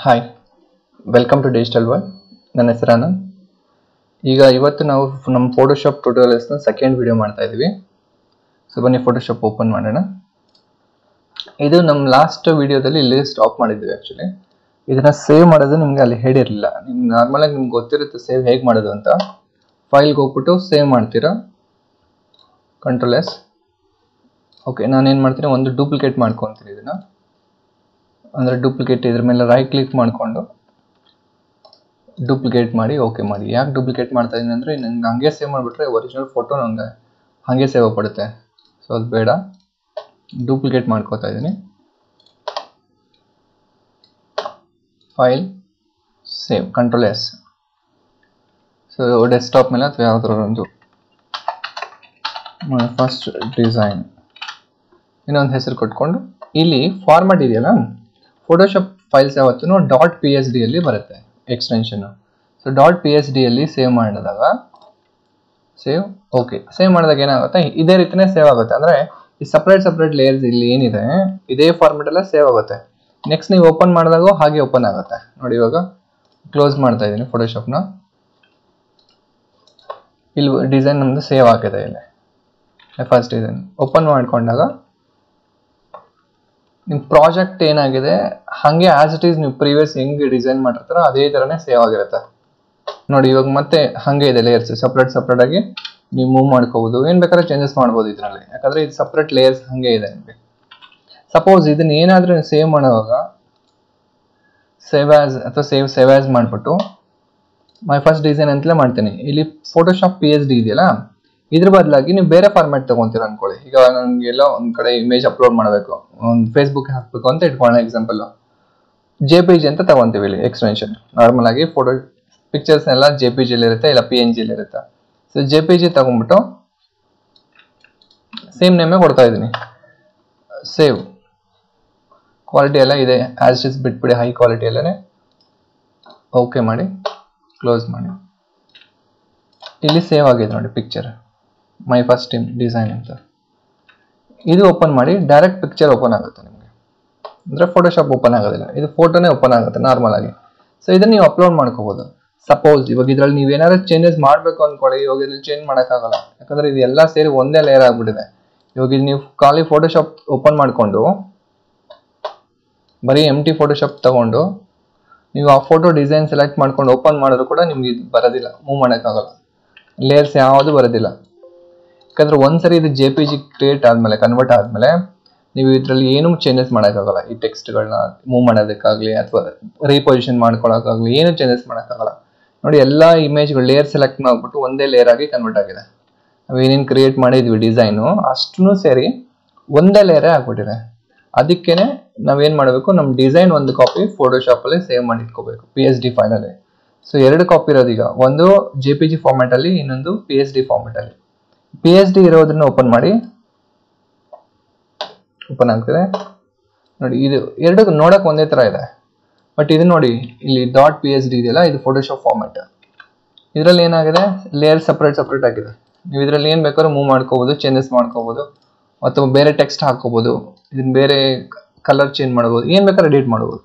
Hi, welcome to digital world. ನನ್ನ ಹೆಸರು ಆನಂದ್. ಇವತ್ತು ನಾವು ನಮ್ಮ ಫೋಟೋಶಾಪ್ ಟ್ಯುಟೋರಿಯಲ್ಸ್ನ ಸೆಕೆಂಡ್ ವಿಡಿಯೋ ಮಾಡ್ತಾ ಇದ್ದೀವಿ. ಸೊ ಬನ್ನಿ ಫೋಟೋಶಾಪ್ ಓಪನ್ ಮಾಡೋಣ. ಇದು ನಮ್ಮ ಲಾಸ್ಟ್ ವಿಡಿಯೋದಲ್ಲಿ ಇಲ್ಲಿ ಸ್ಟಾಪ್ ಮಾಡಿದ್ವಿ. ಆ್ಯಕ್ಚುಲಿ ಇದನ್ನು ಸೇವ್ ಮಾಡೋದು ನಿಮಗೆ ಅಲ್ಲಿ ಹೇಳಿರಲಿಲ್ಲ. ನಿಮ್ಗೆ ನಾರ್ಮಲಾಗಿ ನಿಮ್ಗೆ ಗೊತ್ತಿರುತ್ತೆ ಸೇವ್ ಹೇಗೆ ಮಾಡೋದು ಅಂತ. ಫೈಲ್ಗೆ ಹೋಗ್ಬಿಟ್ಟು ಸೇವ್ ಮಾಡ್ತೀರಾ, Ctrl+S. ಓಕೆ, ನಾನೇನು ಮಾಡ್ತೀನಿ, ಒಂದು ಡೂಪ್ಲಿಕೇಟ್ ಮಾಡ್ಕೊತೀನಿ ಇದನ್ನು. ಅಂದರೆ ಡೂಪ್ಲಿಕೇಟ್ ಇದ್ರ ಮೇಲೆ ರೈಟ್ ಕ್ಲಿಕ್ ಮಾಡಿಕೊಂಡು ಡೂಪ್ಲಿಕೇಟ್ ಮಾಡಿ ಓಕೆ ಮಾಡಿ. ಯಾಕೆ ಡೂಪ್ಲಿಕೇಟ್ ಮಾಡ್ತಾ ಇದ್ದೀನಿ ಅಂದರೆ ನಂಗೆ ಹಂಗೆ ಸೇವ್ ಮಾಡಿಬಿಟ್ರೆ ಒರಿಜಿನಲ್ ಫೋಟೋ ನನಗೆ ಹಾಗೆ ಸೇವ್ ಆಗ್ಬಿಡುತ್ತೆ. ಸೊ ಅದು ಬೇಡ, ಡೂಪ್ಲಿಕೇಟ್ ಮಾಡ್ಕೋತಾ ಇದ್ದೀನಿ. File, save, Ctrl+S. So desktop ಮೇಲೆ ಅಥವಾ ಯಾವುದಾದ್ರು ಒಂದು ಫಸ್ಟ್ ಡಿಸೈನ್ ಇನ್ನೊಂದು ಹೆಸರು ಕೊಟ್ಕೊಂಡು ಇಲ್ಲಿ ಫಾರ್ಮ್ಯಾಟ್ ಇದೆಯಲ್ಲ, ಫೋಟೋಶಾಪ್ ಫೈಲ್ಸ್ ಯಾವತ್ತೂ .psd ಅಲ್ಲಿ ಬರುತ್ತೆ ಎಕ್ಸ್ಟೆನ್ಷನ್. ಸೊ .psd ಅಲ್ಲಿ ಸೇವ್ ಮಾಡಿದಾಗ ಸೇವ್ ಓಕೆ, ಸೇವ್ ಮಾಡಿದಾಗ ಏನಾಗುತ್ತೆ, ಇದೇ ರೀತಿನೇ ಸೇವ್ ಆಗುತ್ತೆ. ಅಂದರೆ ಈ ಸಪ್ರೇಟ್ ಲೇಯರ್ಸ್ ಇಲ್ಲಿ ಏನಿದೆ ಇದೇ ಫಾರ್ಮೆಟ್ ಎಲ್ಲ ಸೇವ್ ಆಗುತ್ತೆ. ನೆಕ್ಸ್ಟ್ ನೀವು ಓಪನ್ ಮಾಡಿದಾಗ ಹಾಗೆ ಓಪನ್ ಆಗುತ್ತೆ ನೋಡಿ. ಇವಾಗ ಕ್ಲೋಸ್ ಮಾಡ್ತಾ ಇದ್ದೀನಿ ಫೋಟೋಶಾಪ್ನ. ಇಲ್ಲಿ ಡಿಸೈನ್ ನಮ್ಮದು ಸೇವ್ ಆಗಿದೆ. ಇಲ್ಲಿ ಫಸ್ಟ್ ಡಿಸೈನ್ ಓಪನ್ ಮಾಡ್ಕೊಂಡಾಗ ನಿಮ್ಮ ಪ್ರಾಜೆಕ್ಟ್ ಏನಾಗಿದೆ ಹಾಗೆ ಆಸ್ ಇಟ್ ಈಸ್ ನೀವು ಪ್ರೀವಿಯಸ್ ಹೆಂಗೆ ಡಿಸೈನ್ ಮಾಡಿರ್ತಾರೋ ಅದೇ ಥರನೇ ಸೇವ್ ಆಗಿರುತ್ತೆ ನೋಡಿ. ಇವಾಗ ಮತ್ತೆ ಹಾಗೆ ಇದೆ ಲೇಯರ್ಸ್ ಸಪ್ರೇಟ್ ಆಗಿ ನೀವು ಮೂವ್ ಮಾಡ್ಕೋಬೋದು. ಏನು ಬೇಕಾದ್ರೆ ಚೇಂಜಸ್ ಮಾಡ್ಬೋದು ಇದರಲ್ಲಿ, ಯಾಕಂದರೆ ಇದು ಸಪ್ರೇಟ್ ಲೇಯರ್ಸ್ ಹಾಗೆ ಇದೆ ನಿಮಗೆ. ಸಪೋಸ್ ಇದನ್ನ ಏನಾದರೂ ಸೇವ್ ಮಾಡುವಾಗ ಸೇವ್ ಆಸ್ ಅಥವಾ ಸೇವ್ ಆಸ್ ಮಾಡಿಬಿಟ್ಟು ಮೈ ಫಸ್ಟ್ ಡಿಸೈನ್ ಅಂತಲೇ ಮಾಡ್ತೀನಿ. ಇಲ್ಲಿ ಫೋಟೋಶಾಪ್ PSD ಇದೆಯಲ್ಲ, ಇದ್ರ ಬದಲಾಗಿ ನೀವು ಬೇರೆ ಫಾರ್ಮ್ಯಾಟ್ ತೊಗೊತೀರ ಅನ್ಕೊಳ್ಳಿ. ಈಗ ನನಗೆಲ್ಲ ಒಂದು ಕಡೆ ಇಮೇಜ್ ಅಪ್ಲೋಡ್ ಮಾಡಬೇಕು, ಒಂದು ಫೇಸ್ಬುಕ್ ಹಾಕಬೇಕು ಅಂತ ಇಟ್ಕೊಳ್ಳೋಣ ಎಕ್ಸಾಂಪಲ್ಲು. JPG ಅಂತ ತೊಗೊತೀವಿ ಇಲ್ಲಿ ಎಕ್ಸ್ಟೆನ್ಷನ್. ನಾರ್ಮಲ್ ಆಗಿ ಫೋಟೋ ಪಿಕ್ಚರ್ಸ್ನೆಲ್ಲ JPG ಇರುತ್ತೆ, ಇಲ್ಲ PNG ಇರುತ್ತೆ. ಸೊ JPG ತಗೊಂಡ್ಬಿಟ್ಟು ಸೇಮ್ ನೇಮೇ ಕೊಡ್ತಾ ಇದ್ದೀನಿ. ಸೇವ್, ಕ್ವಾಲಿಟಿ ಎಲ್ಲ ಇದೆ ಆಸ್ ಇಸ್ ಬಿಟ್ಬಿಡಿ, ಹೈ ಕ್ವಾಲಿಟಿ ಎಲ್ಲನೇ ಓಕೆ ಮಾಡಿ ಕ್ಲೋಸ್ ಮಾಡಿ. ಇಲ್ಲಿ ಸೇವ್ ಆಗಿದೆ ನೋಡಿ ಪಿಕ್ಚರ್, ಮೈ ಫಸ್ಟ್ ಡಿಸೈನ್ ಅಂತ. ಇದು ಓಪನ್ ಮಾಡಿ ಡೈರೆಕ್ಟ್ ಪಿಕ್ಚರ್ ಓಪನ್ ಆಗುತ್ತೆ ನಿಮಗೆ. ಅಂದರೆ ಫೋಟೋಶಾಪ್ ಓಪನ್ ಆಗೋದಿಲ್ಲ, ಇದು ಫೋಟೋನೇ ಓಪನ್ ಆಗುತ್ತೆ ನಾರ್ಮಲ್ ಆಗಿ. ಸೊ ಇದನ್ನು ನೀವು ಅಪ್ಲೋಡ್ ಮಾಡ್ಕೋಬೋದು. ಸಪೋಸ್ ಇವಾಗ ಇದರಲ್ಲಿ ನೀವು ಏನಾದ್ರು ಚೇಂಜಸ್ ಮಾಡಬೇಕು ಅಂದ್ಕೊಳ್ಳಿ, ಇವಾಗ ಇದ್ರಲ್ಲಿ ಚೇಂಜ್ ಮಾಡೋಕ್ಕಾಗಲ್ಲ, ಯಾಕಂದರೆ ಇದು ಎಲ್ಲ ಸೇರಿ ಒಂದೇ ಲೇಯರ್ ಆಗಿಬಿಟ್ಟಿದೆ. ಇವಾಗ ಇದು ನೀವು ಖಾಲಿ ಫೋಟೋಶಾಪ್ ಓಪನ್ ಮಾಡಿಕೊಂಡು ಬರೀ ಎಂಟಿ ಫೋಟೋಶಾಪ್ ತಗೊಂಡು ನೀವು ಆ ಫೋಟೋ ಡಿಸೈನ್ ಸೆಲೆಕ್ಟ್ ಮಾಡ್ಕೊಂಡು ಓಪನ್ ಮಾಡಿದ್ರು ಕೂಡ ನಿಮ್ಗೆ ಇದು ಬರೋದಿಲ್ಲ, ಮೂವ್ ಮಾಡೋಕ್ಕಾಗಲ್ಲ, ಲೇಯರ್ಸ್ ಯಾವುದು ಬರೋದಿಲ್ಲ. ಯಾಕಂದರೆ ಒಂದ್ಸರಿ ಇದು JPG ಕ್ರಿಯೇಟ್ ಆದಮೇಲೆ, ಕನ್ವರ್ಟ್ ಆದಮೇಲೆ ನೀವು ಇದರಲ್ಲಿ ಏನೂ ಚೇಂಜಸ್ ಮಾಡೋಕ್ಕಾಗಲ್ಲ. ಈ ಟೆಕ್ಸ್ಟ್ಗಳನ್ನ ಮೂವ್ ಮಾಡೋದಕ್ಕಾಗಲಿ ಅಥವಾ ರೀಪೊಸಿಷನ್ ಮಾಡ್ಕೊಳ್ಳೋಕ್ಕಾಗಲಿ ಏನೂ ಚೇಂಜಸ್ ಮಾಡೋಕ್ಕಾಗಲ್ಲ ನೋಡಿ. ಎಲ್ಲ ಇಮೇಜ್ಗಳು ಲೇಯರ್ ಸೆಲೆಕ್ಟ್ ಮಾಡಿಬಿಟ್ಟು ಒಂದೇ ಲೇಯರ್ ಆಗಿ ಕನ್ವರ್ಟ್ ಆಗಿದೆ. ನಾವು ಏನೇನು ಕ್ರಿಯೇಟ್ ಮಾಡಿದ್ವಿ ಡಿಸೈನು ಅಷ್ಟೂ ಸೇರಿ ಒಂದೇ ಲೇಯರೇ ಆಗ್ಬಿಟ್ಟಿದೆ. ಅದಕ್ಕೇ ನಾವೇನು ಮಾಡಬೇಕು, ನಮ್ಮ ಡಿಸೈನ್ ಒಂದು ಕಾಪಿ ಫೋಟೋಶಾಪಲ್ಲಿ ಸೇವ್ ಮಾಡಿ ಇಟ್ಕೋಬೇಕು PSD ಫೈಲಲ್ಲಿ. ಸೊ ಎರಡು ಕಾಪಿ ಇರೋದು, ಈಗ ಒಂದು JPG ಫಾರ್ಮ್ಯಾಟಲ್ಲಿ, ಇನ್ನೊಂದು PSD ಫಾರ್ಮ್ಯಾಟಲ್ಲಿ. PSD ಇರೋದನ್ನ ಓಪನ್ ಮಾಡಿ, ಓಪನ್ ಆಗ್ತದೆ ನೋಡಿ. ಇದು ಎರಡು ನೋಡೋಕೆ ಒಂದೇ ಥರ ಇದೆ, ಬಟ್ ಇದು ನೋಡಿ ಇಲ್ಲಿ .psd ಇದೆಯಲ್ಲ, ಇದು ಫೋಟೋಶಾಪ್ ಫಾರ್ಮ್ಯಾಟ್. ಇದರಲ್ಲಿ ಏನಾಗಿದೆ, ಲೇಯರ್ ಸಪ್ರೇಟ್ ಆಗಿದೆ. ನೀವು ಇದರಲ್ಲಿ ಏನು ಬೇಕಾದ್ರೂ ಮೂವ್ ಮಾಡ್ಕೋಬೋದು, ಚೇಂಜಸ್ ಮಾಡ್ಕೋಬೋದು, ಅಥವಾ ಬೇರೆ ಟೆಕ್ಸ್ಟ್ ಹಾಕೋಬೋದು, ಇದನ್ನ ಬೇರೆ ಕಲರ್ ಚೇಂಜ್ ಮಾಡ್ಬೋದು, ಏನು ಬೇಕಾದ್ರೂ ಎಡಿಟ್ ಮಾಡ್ಬೋದು.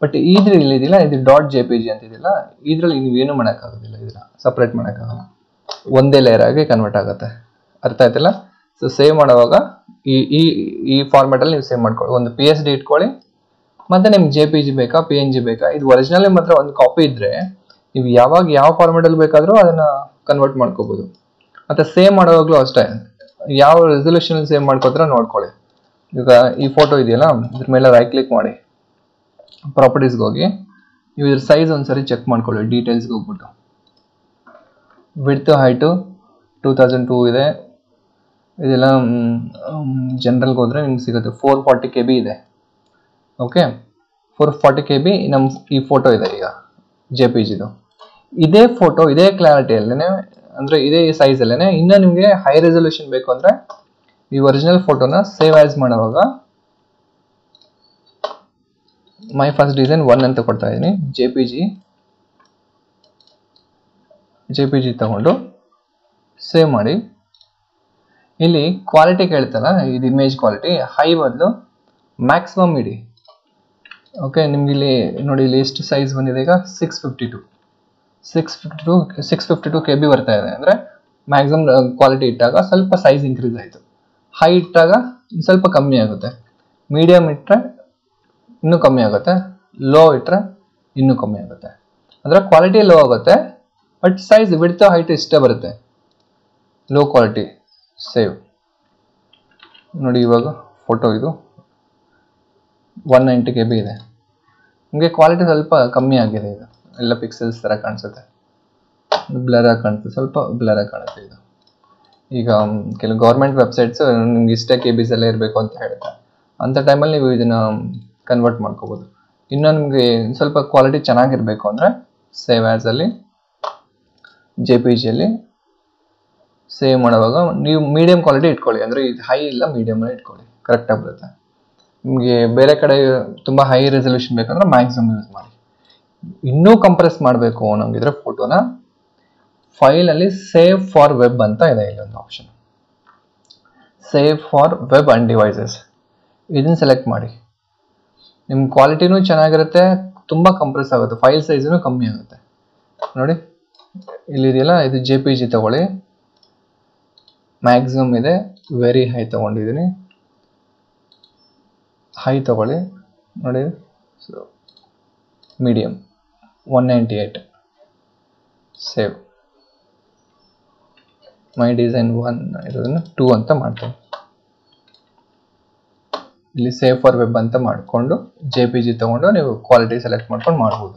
ಬಟ್ ಇದ್ರಲ್ಲಿ ಇದೆಯಲ್ಲ, ಇದು .jpg ಅಂತಿದೆಯಲ್ಲ, ಇದರಲ್ಲಿ ನೀವೇನು ಮಾಡೋಕ್ಕಾಗೋದಿಲ್ಲ, ಇದನ್ನ ಸಪ್ರೇಟ್ ಮಾಡೋಕ್ಕಾಗಲ್ಲ, ಒಂದೇ ಲೇಯರ್ ಆಗಿ ಕನ್ವರ್ಟ್ ಆಗುತ್ತೆ. ಅರ್ಥ ಆಯ್ತಲ್ಲ? ಸೊ ಸೇವ್ ಮಾಡುವಾಗ ಈ ಫಾರ್ಮ್ಯಾಟಲ್ಲಿ ನೀವು ಸೇವ್ ಮಾಡ್ಕೊಳ್ಳಿ. ಒಂದು PSD ಇಟ್ಕೊಳ್ಳಿ, ಮತ್ತು ನಿಮ್ಗೆ JPG ಬೇಕಾ PNG ಬೇಕಾ, ಇದು ಒರಿಜಿನಲ್ ಮಾತ್ರ ಒಂದು ಕಾಪಿ ಇದ್ದರೆ ನೀವು ಯಾವಾಗ ಯಾವ ಫಾರ್ಮ್ಯಾಟಲ್ಲಿ ಬೇಕಾದರೂ ಅದನ್ನು ಕನ್ವರ್ಟ್ ಮಾಡ್ಕೋಬೋದು. ಮತ್ತು ಸೇವ್ ಮಾಡುವಾಗಲೂ ಅಷ್ಟೇ, ಯಾವ ರೆಸಲ್ಯೂಷನಲ್ಲಿ ಸೇವ್ ಮಾಡ್ಕೋತೀರ ನೋಡ್ಕೊಳ್ಳಿ. ಈಗ ಈ ಫೋಟೋ ಇದೆಯಲ್ಲ, ಇದ್ರ ಮೇಲೆ ರೈಟ್ ಕ್ಲಿಕ್ ಮಾಡಿ ಪ್ರಾಪರ್ಟೀಸ್ಗೆ ಹೋಗಿ ನೀವು ಇದ್ರ ಸೈಜ್ ಒಂದ್ಸರಿ ಚೆಕ್ ಮಾಡ್ಕೊಳ್ಳಿ. ಡೀಟೇಲ್ಸ್ಗೆ ಹೋಗ್ಬಿಟ್ಟು ವಿಡ್ತ್ ಹೈಟು 2002 ಇದೆ. ಇದೆಲ್ಲ ಜನರಲ್ಗೆ ಹೋದರೆ ನಿಮ್ಗೆ ಸಿಗುತ್ತೆ. 440 KB ಇದೆ. ಓಕೆ, 440 KB ನಮ್ಮ ಈ ಫೋಟೋ ಇದೆ. ಈಗ JPGದು ಇದೇ ಫೋಟೋ ಇದೇ ಕ್ಲಾರಿಟಿಯಲ್ಲೇ, ಅಂದರೆ ಇದೇ ಸೈಜಲ್ಲೇ ಇನ್ನೂ ನಿಮಗೆ ಹೈ ರೆಸಲ್ಯೂಷನ್ ಬೇಕು ಅಂದರೆ ಈ ಒರಿಜಿನಲ್ ಫೋಟೋನ ಸೇವ್ ಆಸ್ ಮಾಡುವಾಗ ಮೈ ಫಸ್ಟ್ ಡಿಸೈನ್ 1 ಅಂತ ಕೊಡ್ತಾ ಇದ್ದೀನಿ. JPG ತಗೊಂಡು ಸೇವ್ ಮಾಡಿ. ಇಲ್ಲಿ ಕ್ವಾಲಿಟಿ ಕೇಳ್ತಲ್ಲ, ಇದು ಇಮೇಜ್ ಕ್ವಾಲಿಟಿ ಹೈ ಬದಲು ಮ್ಯಾಕ್ಸಿಮಮ್ ಇಡಿ. ಓಕೆ, ನಿಮ್ಗೆ ಇಲ್ಲಿ ನೋಡಿ, ಇಲ್ಲಿ ಎಷ್ಟು ಸೈಜ್ ಬಂದಿದೆ ಈಗ 652 KB ಬರ್ತಾ ಇದೆ. ಅಂದರೆ ಮ್ಯಾಕ್ಸಿಮಮ್ ಕ್ವಾಲಿಟಿ ಇಟ್ಟಾಗ ಸ್ವಲ್ಪ ಸೈಜ್ ಇನ್ಕ್ರೀಸ್ ಆಯಿತು. ಹೈ ಇಟ್ಟಾಗ ಸ್ವಲ್ಪ ಕಮ್ಮಿ ಆಗುತ್ತೆ, ಮೀಡಿಯಮ್ ಇಟ್ಟರೆ ಇನ್ನೂ ಕಮ್ಮಿ ಆಗುತ್ತೆ, ಲೋ ಇಟ್ಟರೆ ಇನ್ನೂ ಕಮ್ಮಿ ಆಗುತ್ತೆ. ಅಂದರೆ ಕ್ವಾಲಿಟಿ ಲೋ ಆಗುತ್ತೆ, ಬಟ್ ಸೈಜ್ ವಿಡ್ತ್ ಹೈಟ್ ಇಷ್ಟೇ ಬರುತ್ತೆ. ಲೋ ಕ್ವಾಲಿಟಿ ಸೇವ್ ನೋಡಿ. ಇವಾಗ ಫೋಟೋ ಇದು 190 KB ಇದೆ. ನಿಮಗೆ ಕ್ವಾಲಿಟಿ ಸ್ವಲ್ಪ ಕಮ್ಮಿ ಆಗಿದೆ. ಇದು ಎಲ್ಲ ಪಿಕ್ಸೆಲ್ಸ್ ಥರ ಕಾಣಿಸುತ್ತೆ, ಬ್ಲರ್ ಆಗಿ ಕಾಣುತ್ತೆ, ಸ್ವಲ್ಪ ಬ್ಲರ್ ಆಗಿ ಕಾಣುತ್ತೆ. ಇದು ಈಗ ಕೆಲವು ಗೌರ್ಮೆಂಟ್ ವೆಬ್ಸೈಟ್ಸ್ ನಿಮ್ಗೆ ಇಷ್ಟೇ KBs ಎಲ್ಲ ಇರಬೇಕು ಅಂತ ಹೇಳುತ್ತೆ. ಅಂಥ ಟೈಮಲ್ಲಿ ನೀವು ಇದನ್ನು ಕನ್ವರ್ಟ್ ಮಾಡ್ಕೋಬೋದು. ಇನ್ನು ನಿಮಗೆ ಸ್ವಲ್ಪ ಕ್ವಾಲಿಟಿ ಚೆನ್ನಾಗಿರಬೇಕು ಅಂದರೆ ಸೇವ್ ಆ್ಯಸಲ್ಲಿ JPGಯಲ್ಲಿ ಸೇವ್ ಮಾಡುವಾಗ ನೀವು ಮೀಡಿಯಮ್ ಕ್ವಾಲಿಟಿ ಇಟ್ಕೊಳ್ಳಿ. ಅಂದರೆ ಇದು ಹೈ ಇಲ್ಲ, ಮೀಡಿಯಮಲ್ಲಿ ಇಟ್ಕೊಳ್ಳಿ, ಕರೆಕ್ಟಾಗಿ ಬರುತ್ತೆ. ನಿಮಗೆ ಬೇರೆ ಕಡೆ ತುಂಬ ಹೈ ರೆಸಲ್ಯೂಷನ್ ಬೇಕಂದ್ರೆ ಮ್ಯಾಕ್ಸಿಮಮ್ ಯೂಸ್ ಮಾಡಿ. ಇನ್ನೂ ಕಂಪ್ರೆಸ್ ಮಾಡಬೇಕು ಅನ್ನೋಂಗಿದ್ರೆ ಫೋಟೋನ ಫೈಲಲ್ಲಿ ಸೇವ್ ಫಾರ್ ವೆಬ್ ಅಂತ ಇದೆ. ಇಲ್ಲೊಂದು option, save for web and devices. ಇದನ್ನು ಸೆಲೆಕ್ಟ್ ಮಾಡಿ. ನಿಮ್ಮ ಕ್ವಾಲಿಟಿನೂ ಚೆನ್ನಾಗಿರುತ್ತೆ, ತುಂಬ ಕಂಪ್ರೆಸ್ ಆಗುತ್ತೆ, ಫೈಲ್ ಸೈಜೂ ಕಮ್ಮಿ ಆಗುತ್ತೆ. ನೋಡಿ ಇಲ್ಲಿದೆಯಲ್ಲ, ಇದು JPG ತಗೊಳ್ಳಿ. ಮ್ಯಾಕ್ಸಿಮಮ್ ಇದೆ, ವೆರಿ ಹೈ ತೊಗೊಂಡಿದ್ದೀನಿ. ಹೈ ತಗೊಳ್ಳಿ ನೋಡಿ, ಸೊ ಮೀಡಿಯಮ್ 198. ಸೇವ್. ಮೈ ಡಿಸೈನ್ 1 ಇರೋದನ್ನು 2 ಅಂತ ಮಾಡ್ತೀನಿ. ಇಲ್ಲಿ ಸೇವ್ ಫಾರ್ ವೆಬ್ ಅಂತ ಮಾಡಿಕೊಂಡು JPG ತೊಗೊಂಡು ನೀವು ಕ್ವಾಲಿಟಿ ಸೆಲೆಕ್ಟ್ ಮಾಡ್ಕೊಂಡು ಮಾಡ್ಬೋದು.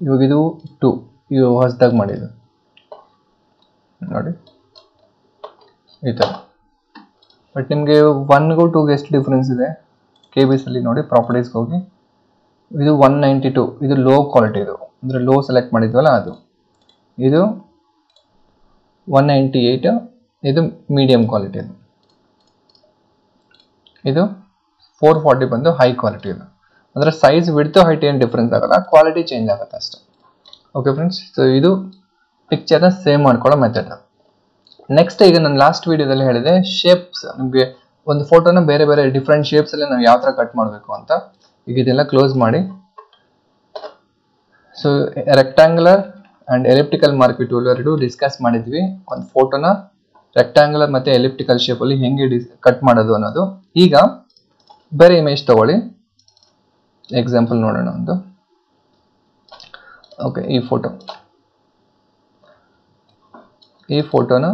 ಇವಾಗ ಇದು 2, ಇವು ಹೊಸದಾಗಿ ಮಾಡಿದ್ದು ನೋಡಿ ಈ ಥರ. ಬಟ್ ನಿಮಗೆ 1ಗೂ 2ಗೆ ಎಷ್ಟು ಡಿಫ್ರೆನ್ಸ್ ಇದೆ KBsಲ್ಲಿ ನೋಡಿ. ಪ್ರಾಪರ್ಟೀಸ್ಗೆ ಹೋಗಿ, ಇದು 192, ಇದು ಲೋ ಕ್ವಾಲಿಟಿ. ಇದು ಅಂದರೆ ಲೋ ಸೆಲೆಕ್ಟ್ ಮಾಡಿದ್ವಲ್ಲ ಅದು. ಇದು 198, ಇದು ಮೀಡಿಯಮ್ ಕ್ವಾಲಿಟಿ. ಇದು 440 ಬಂದು ಹೈ ಕ್ವಾಲಿಟಿ. ಇದು ಅಂದರೆ ಸೈಜ್ ವಿಡ್ತ್ ಹೈಟ್ ಏನು ಡಿಫ್ರೆನ್ಸ್ ಆಗಲ್ಲ, ಕ್ವಾಲಿಟಿ ಚೇಂಜ್ ಆಗುತ್ತೆ ಅಷ್ಟೇ. ಓಕೆ ಫ್ರೆಂಡ್ಸ್, ಸೊ ಇದು ಪಿಕ್ಚರ್ನ ಸೇವ್ ಮಾಡ್ಕೊಳ್ಳೋ ಮೆಥಡ್. ನೆಕ್ಸ್ಟ್, ಈಗ ನಾನು ಲಾಸ್ಟ್ ವಿಡಿಯೋದಲ್ಲಿ ಹೇಳಿದೆ ಶೇಪ್ಸ್. ನಿಮಗೆ ಒಂದು ಫೋಟೋನ ಬೇರೆ ಬೇರೆ ಡಿಫ್ರೆಂಟ್ ಶೇಪ್ಸಲ್ಲಿ ನಾವು ಯಾವ ಥರ ಕಟ್ ಮಾಡಬೇಕು ಅಂತ. ಈಗ ಇದೆಲ್ಲ ಕ್ಲೋಸ್ ಮಾಡಿ. So rectangular and elliptical mark tool ಎರಡು ಡಿಸ್ಕಸ್ ಮಾಡಿದ್ವಿ. ಒಂದು ಫೋಟೋನ ರೆಕ್ಟ್ಯಾಂಗುಲರ್ ಮತ್ತು ಎಲಿಪ್ಟಿಕಲ್ ಶೇಪಲ್ಲಿ ಹೆಂಗೆ ಕಟ್ ಮಾಡೋದು ಅನ್ನೋದು. ಈಗ ಬೇರೆ ಇಮೇಜ್ ತಗೊಳ್ಳಿ, ಎಕ್ಸಾಂಪಲ್ ನೋಡೋಣ ಒಂದು. ಓಕೆ, ಈ ಫೋಟೋನ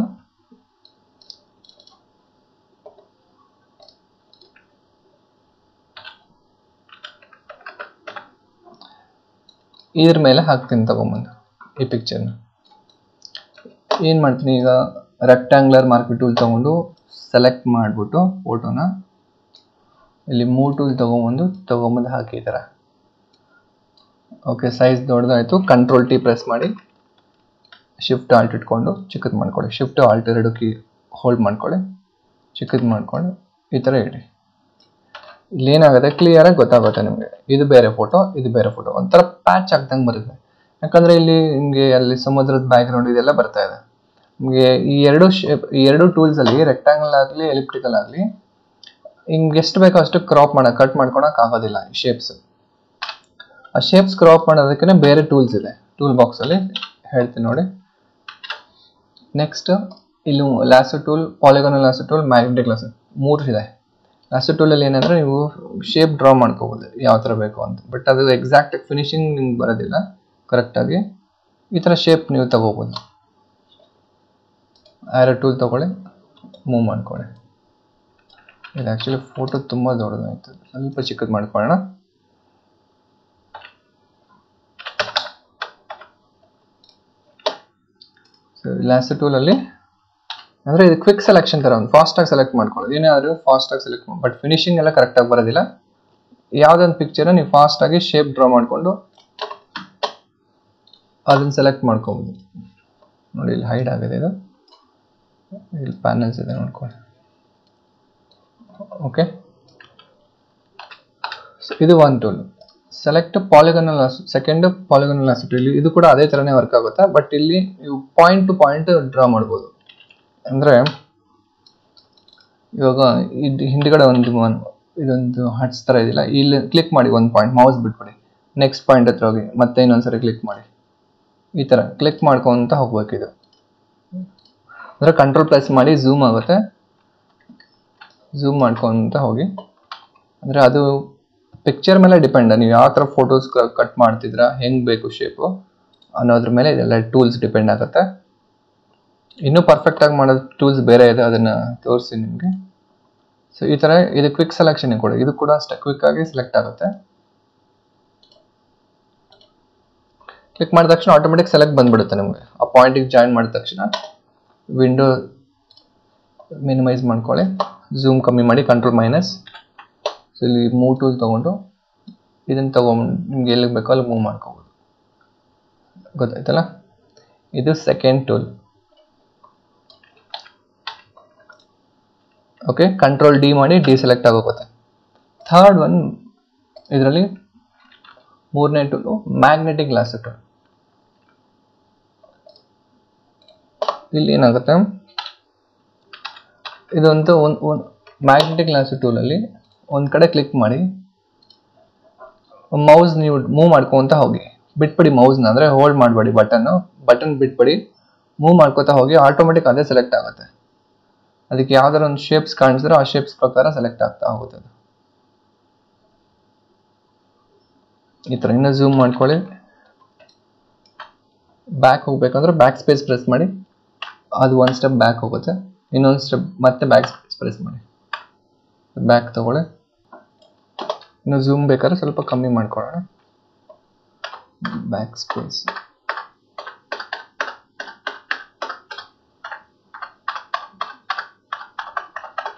ಇದ್ರ ಮೇಲೆ ಹಾಕ್ತೀನಿ ತಗೊಂಬಂದು ಈ ಪಿಕ್ಚರ್ನ. ಏನು ಮಾಡ್ತೀನಿ ಈಗ, ರೆಕ್ಟ್ಯಾಂಗ್ಯುಲರ್ ಮಾರ್ಕ್ ಟೂಲ್ ತೊಗೊಂಡು ಸೆಲೆಕ್ಟ್ ಮಾಡಿಬಿಟ್ಟು ಫೋಟೋನ ಇಲ್ಲಿ ಮೂವ್ ಟೂಲ್ ತೊಗೊಂಬಂದು ಹಾಕಿ ಈ ಥರ. ಓಕೆ, ಸೈಜ್ ದೊಡ್ಡದಾಯಿತು. ಕಂಟ್ರೋಲ್ T ಪ್ರೆಸ್ ಮಾಡಿ, ಶಿಫ್ಟ್ ಆಲ್ಟ್ ಇಟ್ಕೊಂಡು ಚಿಕ್ಕದು ಮಾಡ್ಕೊಳ್ಳಿ. ಶಿಫ್ಟ್ ಆಲ್ಟ್ 2 ಕೀ ಹೋಲ್ಡ್ ಮಾಡ್ಕೊಳ್ಳಿ, ಚಿಕ್ಕದು ಮಾಡ್ಕೊಂಡು ಈ ಥರ ಇಡಿ. ಇಲ್ಲೇನಾಗುತ್ತೆ ಕ್ಲಿಯರಾಗಿ ಗೊತ್ತಾಗುತ್ತೆ ನಿಮಗೆ. ಇದು ಬೇರೆ ಫೋಟೋ, ಇದು ಬೇರೆ ಫೋಟೋ, ಒಂಥರ ಪ್ಯಾಚ್ ಆಗ್ದಂಗೆ ಬರುತ್ತೆ. ಯಾಕಂದರೆ ಇಲ್ಲಿ ನಿಮಗೆ ಅಲ್ಲಿ ಸಮುದ್ರದ ಬ್ಯಾಕ್ಗ್ರೌಂಡ್ ಇದೆಲ್ಲ ಬರ್ತಾ ಇದೆ. ನಿಮಗೆ ಈ ಎರಡು ಟೂಲ್ಸಲ್ಲಿ ರೆಕ್ಟ್ಯಾಂಗಲ್ ಆಗಲಿ ಎಲಿಪ್ಟಿಕಲ್ ಆಗಲಿ ಹಿಂಗೆ ಎಷ್ಟು ಬೇಕೋ ಅಷ್ಟು ಕಟ್ ಮಾಡ್ಕೊಳಕ್ಕೆ ಆಗೋದಿಲ್ಲ ಈ ಶೇಪ್ಸ್. ಆ ಶೇಪ್ಸ್ ಕ್ರಾಪ್ ಮಾಡೋದಕ್ಕೆ ಬೇರೆ ಟೂಲ್ಸ್ ಇದೆ, ಟೂಲ್ ಬಾಕ್ಸಲ್ಲಿ ಹೇಳ್ತೀನಿ ನೋಡಿ. ನೆಕ್ಸ್ಟ್ ಇಲ್ಲಿ ಲ್ಯಾಸೋ ಟೂಲ್, ಪಾಲಿಗಾನಲ್ ಲ್ಯಾಸೋ ಟೂಲ್, ಮ್ಯಾಗ್ನೆಟಿಕ್ ಲ್ಯಾಸೋ 3 ಇದೆ. ಲ್ಯಾಸೋ ಟೂಲಲ್ಲಿ ಏನಂದರೆ ನೀವು ಶೇಪ್ ಡ್ರಾ ಮಾಡ್ಕೋಬೋದು ಯಾವ ಥರ ಬೇಕು ಅಂತ. ಬಟ್ ಅದು ಎಕ್ಸಾಕ್ಟ್ ಫಿನಿಶಿಂಗ್ ನಿಮ್ಗೆ ಬರೋದಿಲ್ಲ ಕರೆಕ್ಟಾಗಿ. ಈ ಥರ ಶೇಪ್ ನೀವು ತಗೋಬೋದು. ಆರೋ ಟೂಲ್ ತೊಗೊಳ್ಳಿ, ಮೂವ್ ಮಾಡ್ಕೊಳ್ಳಿ. ಇದು ಆ್ಯಕ್ಚುಲಿ ಫೋಟೋ ತುಂಬ ದೊಡ್ಡದಾಯಿತು, ಸ್ವಲ್ಪ ಚಿಕ್ಕದು ಮಾಡ್ಕೊಳ್ಳೋಣ. ಸೊ ಲ್ಯಾಸೋ ಟೂಲಲ್ಲಿ ಅಂದರೆ ಇದು ಕ್ವಿಕ್ ಸೆಲೆಕ್ಷನ್ ಥರ, ಒಂದು ಫಾಸ್ಟಾಗಿ ಸೆಲೆಕ್ಟ್ ಮಾಡ್ಕೊಳ್ಳೋದು. ಏನಾದರೂ ಫಾಸ್ಟಾಗಿ ಸೆಲೆಕ್ಟ್ ಮಾಡಿ, ಬಟ್ ಫಿನಿಶಿಂಗ್ ಎಲ್ಲ ಕರೆಕ್ಟಾಗಿ ಬರೋದಿಲ್ಲ. ಯಾವುದೊಂದು ಪಿಕ್ಚರ್ನ ನೀವು ಫಾಸ್ಟಾಗಿ ಶೇಪ್ ಡ್ರಾ ಮಾಡಿಕೊಂಡು ಅದನ್ನು ಸೆಲೆಕ್ಟ್ ಮಾಡ್ಕೊಬೋದು. ನೋಡಿ ಇಲ್ಲಿ ಹೈಡ್ ಆಗಿದೆ, ಇದು ಇಲ್ಲಿ ಪ್ಯಾನಲ್ಸ್ ಇದೆ ನೋಡ್ಕೊಳ್ಳಿ. ಓಕೆ, ಸೊ ಇದು ಒಂದು tool. Select polygonal lasso, second polygonal lasso tool. ಇದು ಕೂಡ ಅದೇ ಥರನೇ ವರ್ಕ್ ಆಗುತ್ತೆ, ಬಟ್ ಇಲ್ಲಿ ನೀವು ಪಾಯಿಂಟ್ ಟು ಪಾಯಿಂಟ್ ಡ್ರಾ ಮಾಡ್ಬೋದು. ಅಂದರೆ ಇವಾಗ ಇದು ಹಿಂದ್ಗಡೆ ಒಂದು ಇದೊಂದು ಹಟ್ಸ್ ಥರ ಇದಿಲ್ಲ, ಇಲ್ಲಿ ಕ್ಲಿಕ್ ಮಾಡಿ ಒಂದು ಪಾಯಿಂಟ್, ಮೌಸ್ ಬಿಟ್ಬಿಡಿ, ನೆಕ್ಸ್ಟ್ ಪಾಯಿಂಟ್ ಹತ್ರ ಹೋಗಿ ಮತ್ತೆ ಇನ್ನೊಂದ್ಸರಿ ಕ್ಲಿಕ್ ಮಾಡಿ. ಈ ಥರ ಕ್ಲಿಕ್ ಮಾಡ್ಕೊಂತ ಹೋಗ್ಬೇಕು. ಇದು ಅಂದರೆ ಕಂಟ್ರೋಲ್ ಪ್ರೆಸ್ ಮಾಡಿ ಝೂಮ್ ಆಗುತ್ತೆ, ಝೂಮ್ ಮಾಡ್ಕೊತ ಹೋಗಿ. ಅಂದರೆ ಅದು ಪಿಕ್ಚರ್ ಮೇಲೆ ಡಿಪೆಂಡ್, ನೀವು ಯಾವ ಥರ ಫೋಟೋಸ್ ಕಟ್ ಮಾಡ್ತಿದ್ರಾ, ಹೆಂಗೆ ಬೇಕು ಶೇಪು ಅನ್ನೋದ್ರ ಮೇಲೆ ಇದೆಲ್ಲ ಟೂಲ್ಸ್ ಡಿಪೆಂಡ್ ಆಗುತ್ತೆ. ಇನ್ನೂ ಪರ್ಫೆಕ್ಟಾಗಿ ಮಾಡೋ ಟೂಲ್ಸ್ ಬೇರೆ ಇದೆ, ಅದನ್ನು ತೋರಿಸಿ ನಿಮಗೆ. ಸೊ ಈ ಥರ ಇದು ಕ್ವಿಕ್ ಸೆಲೆಕ್ಷನ್ ಕೊಡಿ, ಇದು ಕೂಡ ಅಷ್ಟೇ ಕ್ವಿಕ್ ಆಗಿ ಸೆಲೆಕ್ಟ್ ಆಗುತ್ತೆ. ಕ್ಲಿಕ್ ಮಾಡಿದ ತಕ್ಷಣ ಆಟೋಮೆಟಿಕ್ ಸೆಲೆಕ್ಟ್ ಬಂದ್ಬಿಡುತ್ತೆ ನಿಮಗೆ. ಆ ಪಾಯಿಂಟಿಗೆ ಜಾಯಿನ್ ಮಾಡಿದ ತಕ್ಷಣ ವಿಂಡೋ ಮಿನಿಮೈಸ್ ಮಾಡ್ಕೊಳ್ಳಿ, ಝೂಮ್ ಕಮ್ಮಿ ಮಾಡಿ, ಕಂಟ್ರೋಲ್ ಮೈನಸ್. ಸೊ ಇಲ್ಲಿ ಮೂವ್ ಟೂಲ್ ತೊಗೊಂಡು ಇದನ್ನು ತೊಗೊಂಡು ನಿಮ್ಗೆ ಎಲ್ಲಿಗೆ ಬೇಕೋ ಅಲ್ಲಿ ಮೂವ್ ಮಾಡ್ಕೋಬೋದು. ಗೊತ್ತಾಯ್ತಲ್ಲ? ಇದು second tool. Okay, control D ಮಾಡಿ ಡಿಸೆಲೆಕ್ಟ್ ಆಗೋಗುತ್ತೆ. ಥರ್ಡ್ ಒನ್, ಇದರಲ್ಲಿ ಮೂರನೇ ಟೂಲು ಮ್ಯಾಗ್ನೆಟಿಕ್ ಗ್ಲಾಸ್ ಟೂಲ್. ಇಲ್ಲಿ ಏನಾಗುತ್ತೆ, ಇದಂತೂ ಒಂದು ಮ್ಯಾಗ್ನೆಟಿಕ್ ಗ್ಲಾಸ್ ಟೂಲಲ್ಲಿ ಒಂದು ಕಡೆ ಕ್ಲಿಕ್ ಮಾಡಿ ಮೌಸ್ ನೀವು ಮೂವ್ ಮಾಡ್ಕೊತ ಹೋಗಿ, ಬಿಟ್ಬಿಡಿ ಮೌಸ್ನ, ಅಂದರೆ ಹೋಲ್ಡ್ ಮಾಡಬೇಡಿ ಬಟನ್ ಬಿಟ್ಬಿಡಿ, ಮೂವ್ ಮಾಡ್ಕೋತಾ ಹೋಗಿ, ಆಟೋಮೆಟಿಕ್ ಅದೇ ಸೆಲೆಕ್ಟ್ ಆಗುತ್ತೆ. ಅದಕ್ಕೆ ಯಾವ್ದಾರ ಒಂದು ಶೇಪ್ಸ್ ಕಾಣಿಸಿದ್ರೆ ಆ ಶೇಪ್ಸ್ ಪ್ರಕಾರ ಸೆಲೆಕ್ಟ್ ಆಗ್ತಾ ಹೋಗುತ್ತೆ ಅದು. ಈ ಥರ ಇನ್ನೂ ಝೂಮ್ ಮಾಡ್ಕೊಳ್ಳಿ. ಬ್ಯಾಕ್ ಹೋಗ್ಬೇಕಂದ್ರೆ ಬ್ಯಾಕ್ ಸ್ಪೇಸ್ ಪ್ರೆಸ್ ಮಾಡಿ, ಅದು ಒಂದು ಸ್ಟೆಪ್ ಬ್ಯಾಕ್ ಹೋಗುತ್ತೆ. ಇನ್ನೊಂದು ಸ್ಟೆಪ್ ಮತ್ತೆ ಬ್ಯಾಕ್ ಸ್ಪೇಸ್ ಪ್ರೆಸ್ ಮಾಡಿ, ಬ್ಯಾಕ್ ತಗೊಳ್ಳಿ. ಇನ್ನು ಝೂಮ್ ಬೇಕಾದ್ರೆ ಸ್ವಲ್ಪ ಕಮ್ಮಿ ಮಾಡ್ಕೊಳ್ಳೋಣ, ಬ್ಯಾಕ್ ಸ್ಪೇಸ್.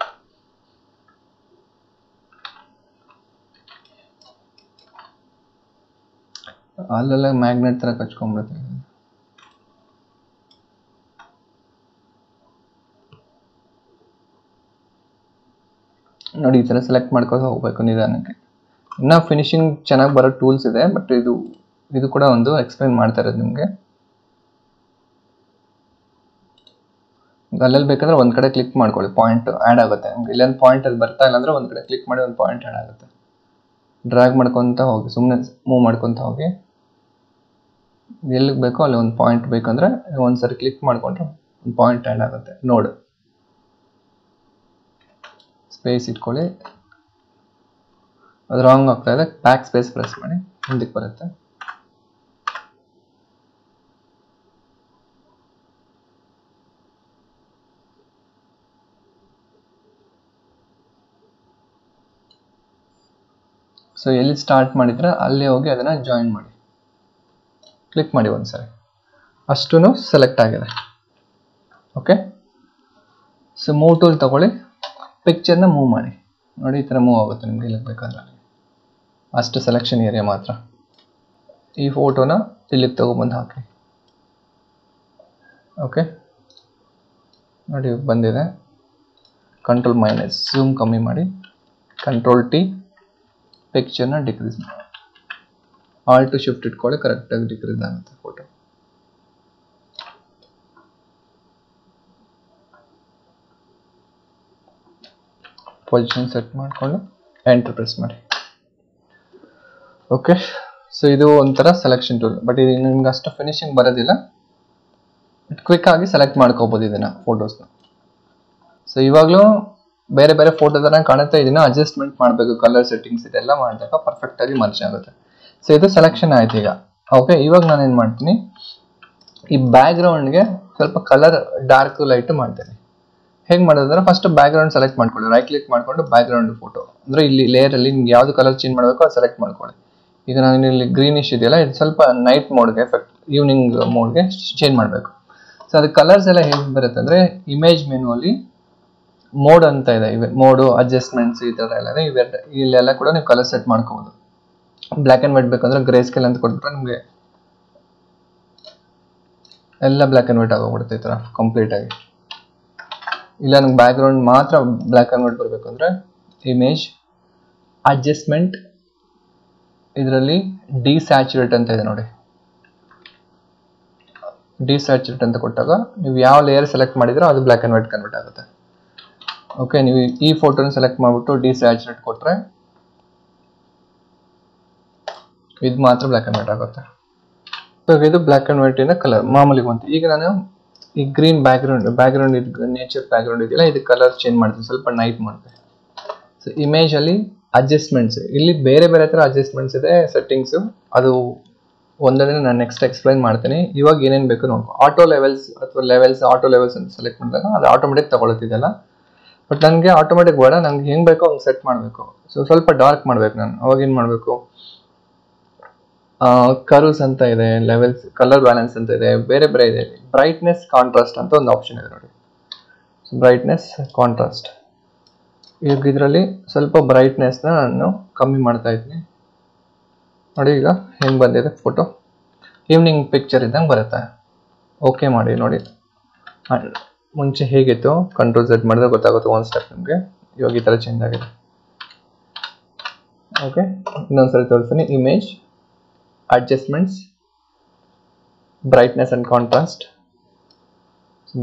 ಅಲ್ಲೆಲ್ಲ ಮ್ಯಾಗ್ನೆಟ್ ತರ ಕಚ್ಕೊಂಡ್ಬಿಡುತ್ತೆ. ನೋಡಿ, ಈ ತರ ಸೆಲೆಕ್ಟ್ ಮಾಡ್ಕೊಂಡು ಹೋಗ್ಬೇಕು ನಿಧಾನಕ್ಕೆ. ಇನ್ನ ಫಿನಿಶಿಂಗ್ ಚೆನ್ನಾಗಿ ಬರೋ ಟೂಲ್ಸ್ ಇದೆ, ಬಟ್ ಇದು ಕೂಡ ಒಂದು ಎಕ್ಸ್ಪ್ಲೈನ್ ಮಾಡ್ತಾ ಇರೋದು ನಿಮಗೆ. ಅಲ್ಲೆಲ್ಲಿ ಬೇಕಾದ್ರೆ ಒಂದ್ ಕಡೆ ಕ್ಲಿಕ್ ಮಾಡ್ಕೊಳ್ಳಿ, ಪಾಯಿಂಟ್ ಆ್ಯಡ್ ಆಗುತ್ತೆ. ಇಲ್ಲೊಂದು ಪಾಯಿಂಟ್ ಅಲ್ಲಿ ಬರ್ತಾ ಇಲ್ಲ ಅಂದ್ರೆ ಒಂದ್ ಕಡೆ ಕ್ಲಿಕ್ ಮಾಡಿ ಒಂದು ಪಾಯಿಂಟ್ ಆ್ಯಡ್ ಆಗುತ್ತೆ. ಡ್ರ್ಯಾಗ್ ಮಾಡ್ಕೊತ ಹೋಗಿ, ಸುಮ್ಮನೆ ಮೂವ್ ಮಾಡ್ಕೊತ ಹೋಗಿ, ಎಲ್ಲಿಗೆ ಬೇಕೋ ಅಲ್ಲಿ ಒಂದು ಪಾಯಿಂಟ್ ಬೇಕಂದ್ರೆ ಒಂದ್ಸರಿ ಕ್ಲಿಕ್ ಮಾಡ್ಕೊಂಡ್ರೆ ಒಂದು ಪಾಯಿಂಟ್ ಆ್ಯಡ್ ಆಗುತ್ತೆ. ನೋಡು, ಸ್ಪೇಸ್ ಇಟ್ಕೊಳ್ಳಿ. ಅದು ರಾಂಗ್ ಆಗ್ತಾ ಇದೆ, ಬ್ಯಾಕ್ ಸ್ಪೇಸ್ ಪ್ರೆಸ್ ಮಾಡಿ, ಮುಂದಕ್ಕೆ ಬರುತ್ತೆ. ಸೊ ಎಲ್ಲಿ ಸ್ಟಾರ್ಟ್ ಮಾಡಿದ್ರೆ ಅಲ್ಲಿ ಹೋಗಿ ಅದನ್ನ ಜಾಯಿನ್ ಮಾಡಿ, ಕ್ಲಿಕ್ ಮಾಡಿ ಒಂದ್ಸರಿ. ಅಷ್ಟೂ ಸೆಲೆಕ್ಟ್ ಆಗಿದೆ. ಓಕೆ, ಸೊ ಮೂವ್ ಟೂಲ್ ತಗೊಳ್ಳಿ, ಪಿಕ್ಚರ್ನ ಮೂವ್ ಮಾಡಿ. ನೋಡಿ, ಈ ಥರ ಮೂವ್ ಆಗುತ್ತೆ ನಿಮ್ಗೆ ಇಲ್ಲಿಗೆ ಬೇಕಾದ್ರೆ. ಅಷ್ಟು ಸೆಲೆಕ್ಷನ್ ಏರಿಯಾ ಮಾತ್ರ. ಈ ಫೋಟೋನ ಇಲ್ಲಿಗೆ ತಗೊಬಂದು ಹಾಕಿ. ಓಕೆ, ನೋಡಿ ಬಂದಿದೆ. ಕಂಟ್ರೋಲ್ ಮೈನಸ್, ಝೂಮ್ ಕಮ್ಮಿ ಮಾಡಿ, ಕಂಟ್ರೋಲ್ ಟಿ, ಪಿಕ್ಚರ್ನ ಡಿಕ್ರೀಸ್ ಮಾಡಿ, ಆಲ್ಟ್ ಶಿಫ್ಟ್ ಇಟ್ಕೊಳ್ಳಿ, ಕರೆಕ್ಟಾಗಿ ಡಿಕ್ರೀಸ್ ಆಗುತ್ತೆ ಫೋಟೋ. ಪೊಸಿಷನ್ ಸೆಟ್ ಮಾಡಿಕೊಂಡು ಎಂಟರ್ ಪ್ರೆಸ್ ಮಾಡಿ. ಓಕೆ, ಸೊ ಇದು ಒಂಥರ ಸೆಲೆಕ್ಷನ್ ಟೂಲ್, ಬಟ್ ಇದು ನಿಮ್ಗೆ ಅಷ್ಟು ಫಿನಿಶಿಂಗ್ ಬರೋದಿಲ್ಲ. ಕ್ವಿಕ್ ಆಗಿ ಸೆಲೆಕ್ಟ್ ಮಾಡ್ಕೋಬಹುದು ಇದನ್ನ ಫೋಟೋಸ್ನ. ಸೊ ಇವಾಗಲೂ ಬೇರೆ ಬೇರೆ ಫೋಟೋ ತರ ಕಾಣುತ್ತೆ, ಇದನ್ನ ಅಡ್ಜಸ್ಟ್ಮೆಂಟ್ ಮಾಡಬೇಕು, ಕಲರ್ ಸೆಟ್ಟಿಂಗ್ಸ್ ಇದೆಲ್ಲ ಮಾಡಿದಾಗ ಪರ್ಫೆಕ್ಟ್ ಆಗಿ ಮರ್ಜ್ ಆಗುತ್ತೆ. ಸೊ ಇದು ಸೆಲೆಕ್ಷನ್ ಆಯ್ತು ಈಗ. ಓಕೆ, ಇವಾಗ ನಾನು ಏನು ಮಾಡ್ತೀನಿ, ಈ ಬ್ಯಾಕ್ ಗ್ರೌಂಡ್ಗೆ ಸ್ವಲ್ಪ ಕಲರ್ ಡಾರ್ಕ್ ಲೈಟ್ ಮಾಡ್ತೇನೆ. ಹೇಗೆ ಮಾಡೋದಂದ್ರೆ, ಫಸ್ಟ್ ಬ್ಯಾಕ್ ಗ್ರೌಂಡ್ ಸೆಲೆಕ್ಟ್ ಮಾಡ್ಕೊಳ್ಳಿ, ರೈಟ್ ಕ್ಲಿಕ್ ಮಾಡ್ಕೊಂಡು ಬ್ಯಾಕ್ ಗ್ರೌಂಡ್ ಫೋಟೋ ಅಂದ್ರೆ ಇಲ್ಲಿ ಲೇಯರ್ ಅಲ್ಲಿ ನಿಮ್ಗೆ ಯಾವ್ದು ಕಲರ್ ಚೇಂಜ್ ಮಾಡಬೇಕು ಅದು ಸೆಲೆಕ್ಟ್ ಮಾಡ್ಕೊಳ್ಳಿ. ಈಗ ನಾನು ಇಲ್ಲಿ ಗ್ರೀನಿಶ್ ಇದೆಯಲ್ಲ, ಇದು ಸ್ವಲ್ಪ ನೈಟ್ ಮೋಡ್ಗೆ, ಎಫೆಕ್ಟ್ ಈವ್ನಿಂಗ್ ಮೋಡ್ಗೆ ಚೇಂಜ್ ಮಾಡಬೇಕು. ಸೊ ಅದು ಕಲರ್ಸ್ ಎಲ್ಲ ಹೇಗೆ ಬರುತ್ತೆ ಅಂದ್ರೆ, ಇಮೇಜ್ ಮೆನು ಅಲ್ಲಿ ಮೋಡ್ ಅಂತ ಇದೆ, ಇವೆ ಮೋಡು, ಅಡ್ಜಸ್ಟ್ಮೆಂಟ್ಸ್, ಈ ತರ ಎಲ್ಲ ಇದೆ. ಇಲ್ಲೆಲ್ಲ ಕೂಡ ನೀವು ಕಲರ್ ಸೆಟ್ ಮಾಡ್ಕೋಬಹುದು. ಬ್ಲ್ಯಾಕ್ ಅಂಡ್ ವೈಟ್ ಬೇಕಂದ್ರೆ ಗ್ರೇ ಸ್ಕೇಲ್ ಅಂತ ಕೊಟ್ಬಿಟ್ರೆ ನಿಮಗೆ ಎಲ್ಲ ಬ್ಲ್ಯಾಕ್ ಅಂಡ್ ವೈಟ್ ಆಗೋಗ್ಬಿಡುತ್ತೆ ಈ ತರ ಕಂಪ್ಲೀಟ್ ಆಗಿ. ಇಲ್ಲ ನಂಗೆ ಬ್ಯಾಕ್ ಗ್ರೌಂಡ್ ಮಾತ್ರ ಬ್ಲ್ಯಾಕ್ ಅಂಡ್ ವೈಟ್ ಬರಬೇಕು ಅಂದ್ರೆ ಇಮೇಜ್, ಅಡ್ಜಸ್ಟ್ಮೆಂಟ್, ಇದರಲ್ಲಿ ಡಿಸ್ಯಾಚುರೇಟ್ ಅಂತ ಇದೆ ನೋಡಿ. ಡಿಸ್ಯಾಚುರೇಟ್ ಅಂತ ಕೊಟ್ಟಾಗ ನೀವು ಯಾವ ಲೇಯರ್ ಸೆಲೆಕ್ಟ್ ಮಾಡಿದ್ರೋ ಅದು ಬ್ಲ್ಯಾಕ್ ಅಂಡ್ ವೈಟ್ ಕನ್ವರ್ಟ್ ಆಗುತ್ತೆ. ಓಕೆ, ನೀವು ಈ ಫೋಟೋನ ಸೆಲೆಕ್ಟ್ ಮಾಡಿಬಿಟ್ಟು ಡಿಸ್ಯಾಚುರೇಟ್ ಕೊಟ್ಟರೆ ಇದು ಮಾತ್ರ ಬ್ಲ್ಯಾಕ್ ಆ್ಯಂಡ್ ವೈಟ್ ಆಗುತ್ತೆ. ಸೊ ಇದು ಬ್ಲ್ಯಾಕ್ ಆ್ಯಂಡ್ ವೈಟಿನ ಕಲರ್ ಮಾಮೂಲಿ ಬಂತು. ಈಗ ನಾನು ಈ ಗ್ರೀನ್ ಬ್ಯಾಕ್ಗ್ರೌಂಡ್ ಇದು ನೇಚರ್ ಬ್ಯಾಕ್ಗ್ರೌಂಡ್ ಇದೆಯಲ್ಲ, ಇದು ಕಲರ್ ಚೇಂಜ್ ಮಾಡ್ತೀನಿ, ಸ್ವಲ್ಪ ನೈಟ್ ಮಾಡ್ತೀನಿ. ಸೊ ಇಮೇಜಲ್ಲಿ ಅಡ್ಜಸ್ಟ್ಮೆಂಟ್ಸ್, ಇಲ್ಲಿ ಬೇರೆ ಬೇರೆ ಥರ ಅಡ್ಜಸ್ಟ್ಮೆಂಟ್ಸ್ ಇದೆ, ಸೆಟ್ಟಿಂಗ್ಸು. ಅದು ಒಂದೊಂದೇ ನಾನು ನೆಕ್ಸ್ಟ್ ಎಕ್ಸ್ಪ್ಲೈನ್ ಮಾಡ್ತೀನಿ. ಇವಾಗ ಏನೇನು ಬೇಕು ನೋಡ್ಕೊ. ಆಟೋ ಲೆವೆಲ್ಸ್ ಅಥವಾ ಆಟೋ ಲೆವೆಲ್ಸ್ ಅಂತ ಸೆಲೆಕ್ಟ್ ಮಾಡಿದಾಗ ಅದು ಆಟೋಮೆಟಿಕ್ ತಗೊಳ್ತಿದ್ದಲ್ಲ. ಬಟ್ ನನಗೆ ಆಟೋಮೆಟಿಕ್ ಬೇಡ, ನಂಗೆ ಹೆಂಗೆ ಬೇಕೋ ಹಂಗೆ ಸೆಟ್ ಮಾಡಬೇಕು. ಸೊ ಸ್ವಲ್ಪ ಡಾರ್ಕ್ ಮಾಡಬೇಕು ನಾನು. ಅವಾಗ ಏನು ಮಾಡಬೇಕು, ಕರ್ವ್ಸ್ ಅಂತ ಇದೆ, ಲೆವೆಲ್ಸ್, ಕಲರ್ ಬ್ಯಾಲೆನ್ಸ್ ಅಂತ ಇದೆ, ಬೇರೆ ಬೇರೆ ಇದೆ. ಬ್ರೈಟ್ನೆಸ್ ಕಾಂಟ್ರಾಸ್ಟ್ ಅಂತ ಒಂದು ಆಪ್ಷನ್ ಇದೆ ನೋಡಿ. ಸೊ ಬ್ರೈಟ್ನೆಸ್ ಕಾಂಟ್ರಾಸ್ಟ್, ಈಗ ಇದರಲ್ಲಿ ಸ್ವಲ್ಪ ಬ್ರೈಟ್ನೆಸ್ನ ನಾನು ಕಮ್ಮಿ ಮಾಡ್ತಾ ಇದ್ದೀನಿ ನೋಡಿ. ಈಗ ಹೆಂಗೆ ಬಂದಿದೆ ಫೋಟೋ, ಈವ್ನಿಂಗ್ ಪಿಕ್ಚರ್ ಇದ್ದಂಗೆ ಬರುತ್ತೆ. ಓಕೆ ಮಾಡಿ ನೋಡಿ. ಮುಂಚೆ ಹೇಗಿತ್ತು ಕಂಟ್ರೋಲ್ Z ಮಾಡಿದ್ರೆ ಗೊತ್ತಾಗುತ್ತೆ ಒಂದು ಸ್ಟೆಪ್ ನಿಮಗೆ. ಇವಾಗ ಈ ಥರ ಚೇಂಜ್ ಆಗಿದೆ. ಓಕೆ, ಇನ್ನೊಂದ್ಸರಿ ತೋರಿಸ್ತೀನಿ. Image, adjustments, brightness and contrast.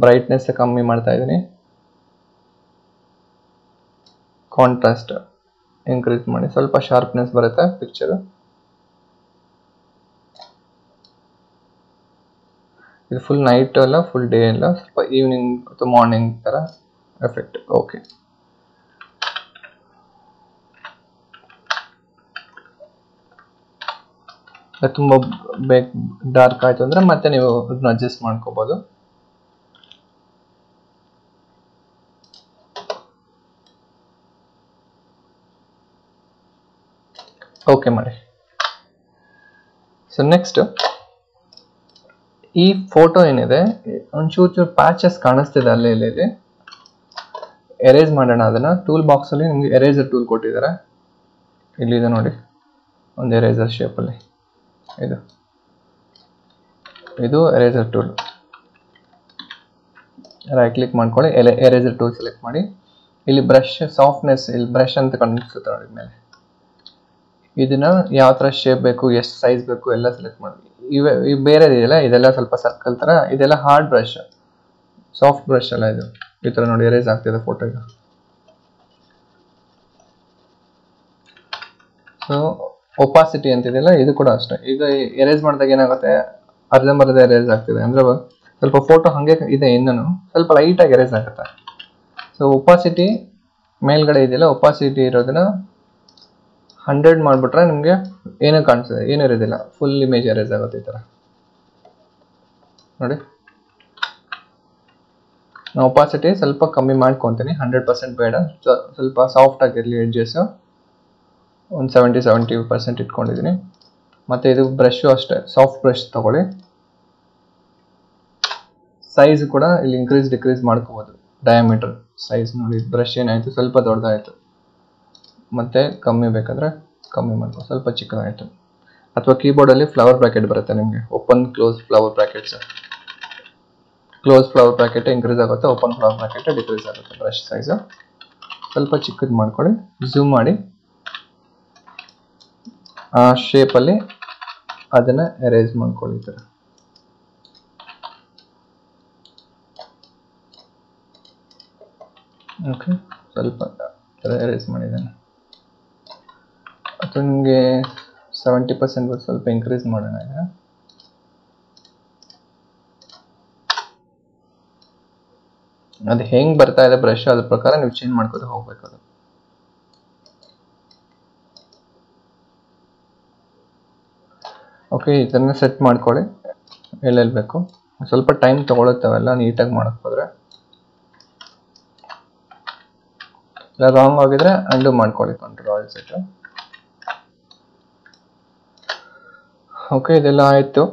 Brightness ಕಮ್ಮಿ ಮಾಡ್ತಾ ಇದ್ದೀನಿ, ಕಾಂಟ್ರಾಸ್ಟ್ ಇನ್ಕ್ರೀಸ್ ಮಾಡಿ, ಸ್ವಲ್ಪ ಶಾರ್ಪ್ನೆಸ್ ಬರುತ್ತೆ ಪಿಕ್ಚರು. ಇದು ಫುಲ್ ನೈಟ್ ಅಲ್ಲ, ಫುಲ್ ಡೇ ಅಲ್ಲ, ಸ್ವಲ್ಪ ಈವ್ನಿಂಗ್ ಅಥವಾ ಮಾರ್ನಿಂಗ್ ಥರ ಎಫೆಕ್ಟ್. ಓಕೆ, ತುಂಬ ಡಾರ್ಕ್ ಆಯಿತು ಅಂದರೆ ಮತ್ತೆ ನೀವು ಅದನ್ನ ಅಡ್ಜಸ್ಟ್ ಮಾಡ್ಕೋಬೋದು. ಓಕೆ ಮಾಡಿ. ಸೊ ನೆಕ್ಸ್ಟ್ ಈ ಫೋಟೋ ಏನಿದೆ, ಒಂಚೂರು ಪ್ಯಾಚಸ್ ಕಾಣಿಸ್ತಿದೆ ಅಲ್ಲೇ ಇಲ್ಲಿ. ಎರೇಸ್ ಮಾಡೋಣ ಅದನ್ನ. ಟೂಲ್ ಬಾಕ್ಸಲ್ಲಿ ನಿಮಗೆ ಎರೇಸರ್ ಟೂಲ್ ಕೊಟ್ಟಿದ್ದಾರೆ, ಇಲ್ಲಿದೆ ನೋಡಿ, ಒಂದು ಎರೇಸರ್ ಶೇಪಲ್ಲಿ. ಇದು ಎರೇಸರ್ ಟೂಲ್. ರೈಟ್ ಕ್ಲಿಕ್ ಮಾಡ್ಕೊಳ್ಳಿ, ಎರೇಸರ್ ಟೂಲ್ ಸೆಲೆಕ್ಟ್ ಮಾಡಿ. ಇಲ್ಲಿ ಬ್ರಷ್ ಸಾಫ್ಟ್ನೆಸ್, ಇಲ್ಲಿ ಬ್ರಷ್ ಅಂತ ಕಾಣಿಸುತ್ತೆ ನೋಡಿ ಮೇಲೆ. ಇದನ್ನ ಯಾವ ಥರ ಶೇಪ್ ಬೇಕು, ಎಷ್ಟು ಸೈಜ್ ಬೇಕು ಎಲ್ಲ ಸೆಲೆಕ್ಟ್ ಮಾಡಿ. ಇವು ಬೇರೆ ಇದೆಯಲ್ಲ, ಇದೆಲ್ಲ ಸ್ವಲ್ಪ ಸರ್ಕಲ್ ಥರ, ಇದೆಲ್ಲ ಹಾರ್ಡ್ ಬ್ರಷ್, ಸಾಫ್ಟ್ ಬ್ರಷ್ ಅಲ್ಲ ಇದು. ಈ ಥರ ನೋಡಿ ಎರೇಸ್ ಆಗ್ತಿದೆ ಫೋಟೋ. ಈಗ ಸೊ ಒಪಾಸಿಟಿ ಅಂತಿದೆಯಲ್ಲ, ಇದು ಕೂಡ ಅಷ್ಟೇ. ಈಗ ಎರೇಸ್ ಮಾಡಿದಾಗ ಏನಾಗುತ್ತೆ, ಅರ್ಧಂಬರ್ಧ ಎರೇಸ್ ಆಗ್ತಿದೆ ಅಂದರೆ ಸ್ವಲ್ಪ ಫೋಟೋ ಹಾಗೆ ಇದೆ, ಇನ್ನೂ ಸ್ವಲ್ಪ ಲೈಟಾಗಿ ಎರೇಸ್ ಆಗುತ್ತೆ. ಸೊ ಒಪಾಸಿಟಿ ಮೇಲ್ಗಡೆ ಇದೆಯಲ್ಲ, ಒಪಾಸಿಟಿ ಇರೋದನ್ನ 100 ಮಾಡಿಬಿಟ್ರೆ ನಿಮಗೆ ಏನೂ ಕಾಣಿಸ್ತದೆ, ಏನೂ ಇರೋದಿಲ್ಲ, ಫುಲ್ ಇಮೇಜ್ ಎರೇಸ್ ಆಗುತ್ತೆ ಈ ಥರ ನೋಡಿ. ನಾನು ಒಪಾಸಿಟಿ ಸ್ವಲ್ಪ ಕಮ್ಮಿ ಮಾಡ್ಕೊತೀನಿ, 100% ಬೇಡ, ಸ್ವಲ್ಪ ಸಾಫ್ಟ್ ಆಗಿರಲಿ. ಎಡ್ಜಸ್ಸು ಒಂದು 70% ಇಟ್ಕೊಂಡಿದ್ದೀನಿ. ಮತ್ತು ಇದು ಬ್ರಷು ಅಷ್ಟೇ, ಸಾಫ್ಟ್ ಬ್ರಷ್ ತೊಗೊಳ್ಳಿ. ಸೈಜ್ ಕೂಡ ಇಲ್ಲಿ ಇನ್ಕ್ರೀಸ್ ಡಿಕ್ರೀಸ್ ಮಾಡ್ಕೋಬೋದು. ಡಯಾಮೀಟರ್ ಸೈಜ್ ನೋಡಿ, ಬ್ರಷ್ ಏನಾಯಿತು ಸ್ವಲ್ಪ ದೊಡ್ಡದಾಯಿತು, ಮತ್ತು ಕಮ್ಮಿ ಬೇಕಾದರೆ ಕಮ್ಮಿ ಮಾಡ್ಕೊ, ಸ್ವಲ್ಪ ಚಿಕ್ಕದಾಯಿತು. ಅಥವಾ ಕೀಬೋರ್ಡಲ್ಲಿ ಫ್ಲವರ್ ಬ್ರ್ಯಾಕೆಟ್ ಬರುತ್ತೆ ನಿಮಗೆ, open close flower brackets. Close flower bracket increase ಆಗುತ್ತೆ, ಓಪನ್ ಫ್ಲವರ್ ಬ್ರ್ಯಾಕೆಟ್ ಡಿಕ್ರೀಸ್ ಆಗುತ್ತೆ. ಬ್ರಷ್ ಸೈಜು ಸ್ವಲ್ಪ ಚಿಕ್ಕದು ಮಾಡ್ಕೊಳ್ಳಿ, ಝೂಮ್ ಮಾಡಿ ಆ ಶೇಪಲ್ಲಿ ಅದನ್ನು ಎರೇಸ್ ಮಾಡ್ಕೊಳ್ಳಿ ಈ ಥರ. ಓಕೆ, ಸ್ವಲ್ಪ ಎರೇಸ್ ಮಾಡಿದ್ದೇನೆ. ಅಥವಾ ನಿಮಗೆ 70% ಸ್ವಲ್ಪ ಇನ್ಕ್ರೀಸ್ ಮಾಡೋಣ. ಈಗ ಅದು ಹೆಂಗೆ ಬರ್ತಾ ಇದೆ ಬ್ರಷ್, ಅದ್ರ ಪ್ರಕಾರ ನೀವು ಚೇಂಜ್ ಮಾಡ್ಕೋದು ಹೋಗ್ಬೇಕು. ಅದು ಓಕೆ, ಇದನ್ನು ಸೆಟ್ ಮಾಡ್ಕೊಳ್ಳಿ ಎಲ್ಲೆಲ್ಲಿ ಬೇಕು. ಸ್ವಲ್ಪ ಟೈಮ್ ತೊಗೊಳುತ್ತವೆಲ್ಲ ನೀಟಾಗಿ ಮಾಡೋಕ್ಕೆ ಹೋದರೆ. ಇಲ್ಲ ರಾಂಗ್ ಆಗಿದ್ರೆ ಅಂಡು ಮಾಡ್ಕೊಳ್ಳಿ, ಕಂಟ್ರೋಲ್ ಸೆಟ್. ಓಕೆ, ಇದೆಲ್ಲ ಆಯಿತು.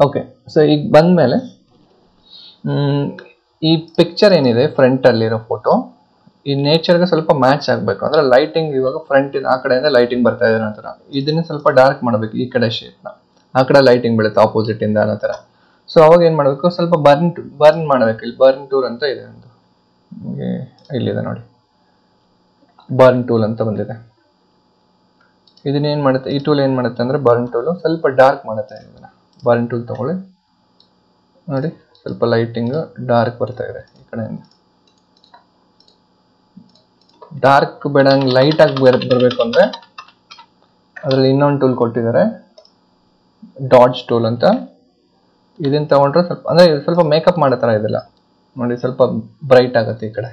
ಓಕೆ, ಸೊ ಈಗ ಬಂದಮೇಲೆ ಈ ಪಿಕ್ಚರ್ ಏನಿದೆ ಫ್ರಂಟಲ್ಲಿರೋ ಫೋಟೋ, ಈ ನೇಚರ್ಗೆ ಸ್ವಲ್ಪ ಮ್ಯಾಚ್ ಆಗಬೇಕು. ಅಂದರೆ ಲೈಟಿಂಗ್ ಇವಾಗ ಫ್ರಂಟಿನ ಆ ಕಡೆಯಿಂದ ಲೈಟಿಂಗ್ ಬರ್ತಾ ಇದೆ ಅನ್ನೋ ಥರ. ಇದನ್ನು ಸ್ವಲ್ಪ ಡಾರ್ಕ್ ಮಾಡಬೇಕು, ಈ ಕಡೆ ಶೇಪ್ನ, ಆ ಕಡೆ ಲೈಟಿಂಗ್ ಬೀಳುತ್ತೆ ಆಪೋಸಿಟಿಂದ ಅನ್ನೋ ಥರ. ಸೊ ಅವಾಗ ಏನು ಮಾಡಬೇಕು, ಸ್ವಲ್ಪ ಬರ್ನ್ ಮಾಡಬೇಕು. ಇಲ್ಲಿ ಬರ್ನ್ ಟೂರ್ ಅಂತ ಇದೆ ಒಂದು, ಇಲ್ಲಿದೆ ನೋಡಿ. ಬರ್ನ್ ಟೂಲ್ ಅಂತ ಬಂದಿದೆ. ಇದನ್ನೇನು ಮಾಡುತ್ತೆ, ಈ ಟೂಲ್ ಏನು ಮಾಡುತ್ತೆ ಅಂದರೆ ಬರ್ನ್ ಟೂಲು ಸ್ವಲ್ಪ ಡಾರ್ಕ್ ಮಾಡುತ್ತೆ. ಇದನ್ನು ಬರ್ನ್ ಟೂಲ್ ತಗೊಳ್ಳಿ, ನೋಡಿ ಸ್ವಲ್ಪ ಲೈಟಿಂಗ್ ಡಾರ್ಕ್ ಬರ್ತಾ ಇದೆ ಈ ಕಡೆಯಿಂದ. ಡಾರ್ಕ್ ಬೇಡ, ಹಂಗೆ ಲೈಟಾಗಿ ಬರಬೇಕು ಅಂದರೆ ಅದರಲ್ಲಿ ಇನ್ನೊಂದು ಟೂಲ್ ಕೊಟ್ಟಿದ್ದಾರೆ, ಡಾಡ್ಜ್ ಟೂಲ್ ಅಂತ. ಇದನ್ನ ತಗೊಂಡ್ರೆ ಸ್ವಲ್ಪ ಅಂದರೆ ಸ್ವಲ್ಪ ಮೇಕಪ್ ಮಾಡೋ ಥರ ಇದೆಲ್ಲ ನೋಡಿ, ಸ್ವಲ್ಪ ಬ್ರೈಟ್ ಆಗುತ್ತೆ ಈ ಕಡೆ.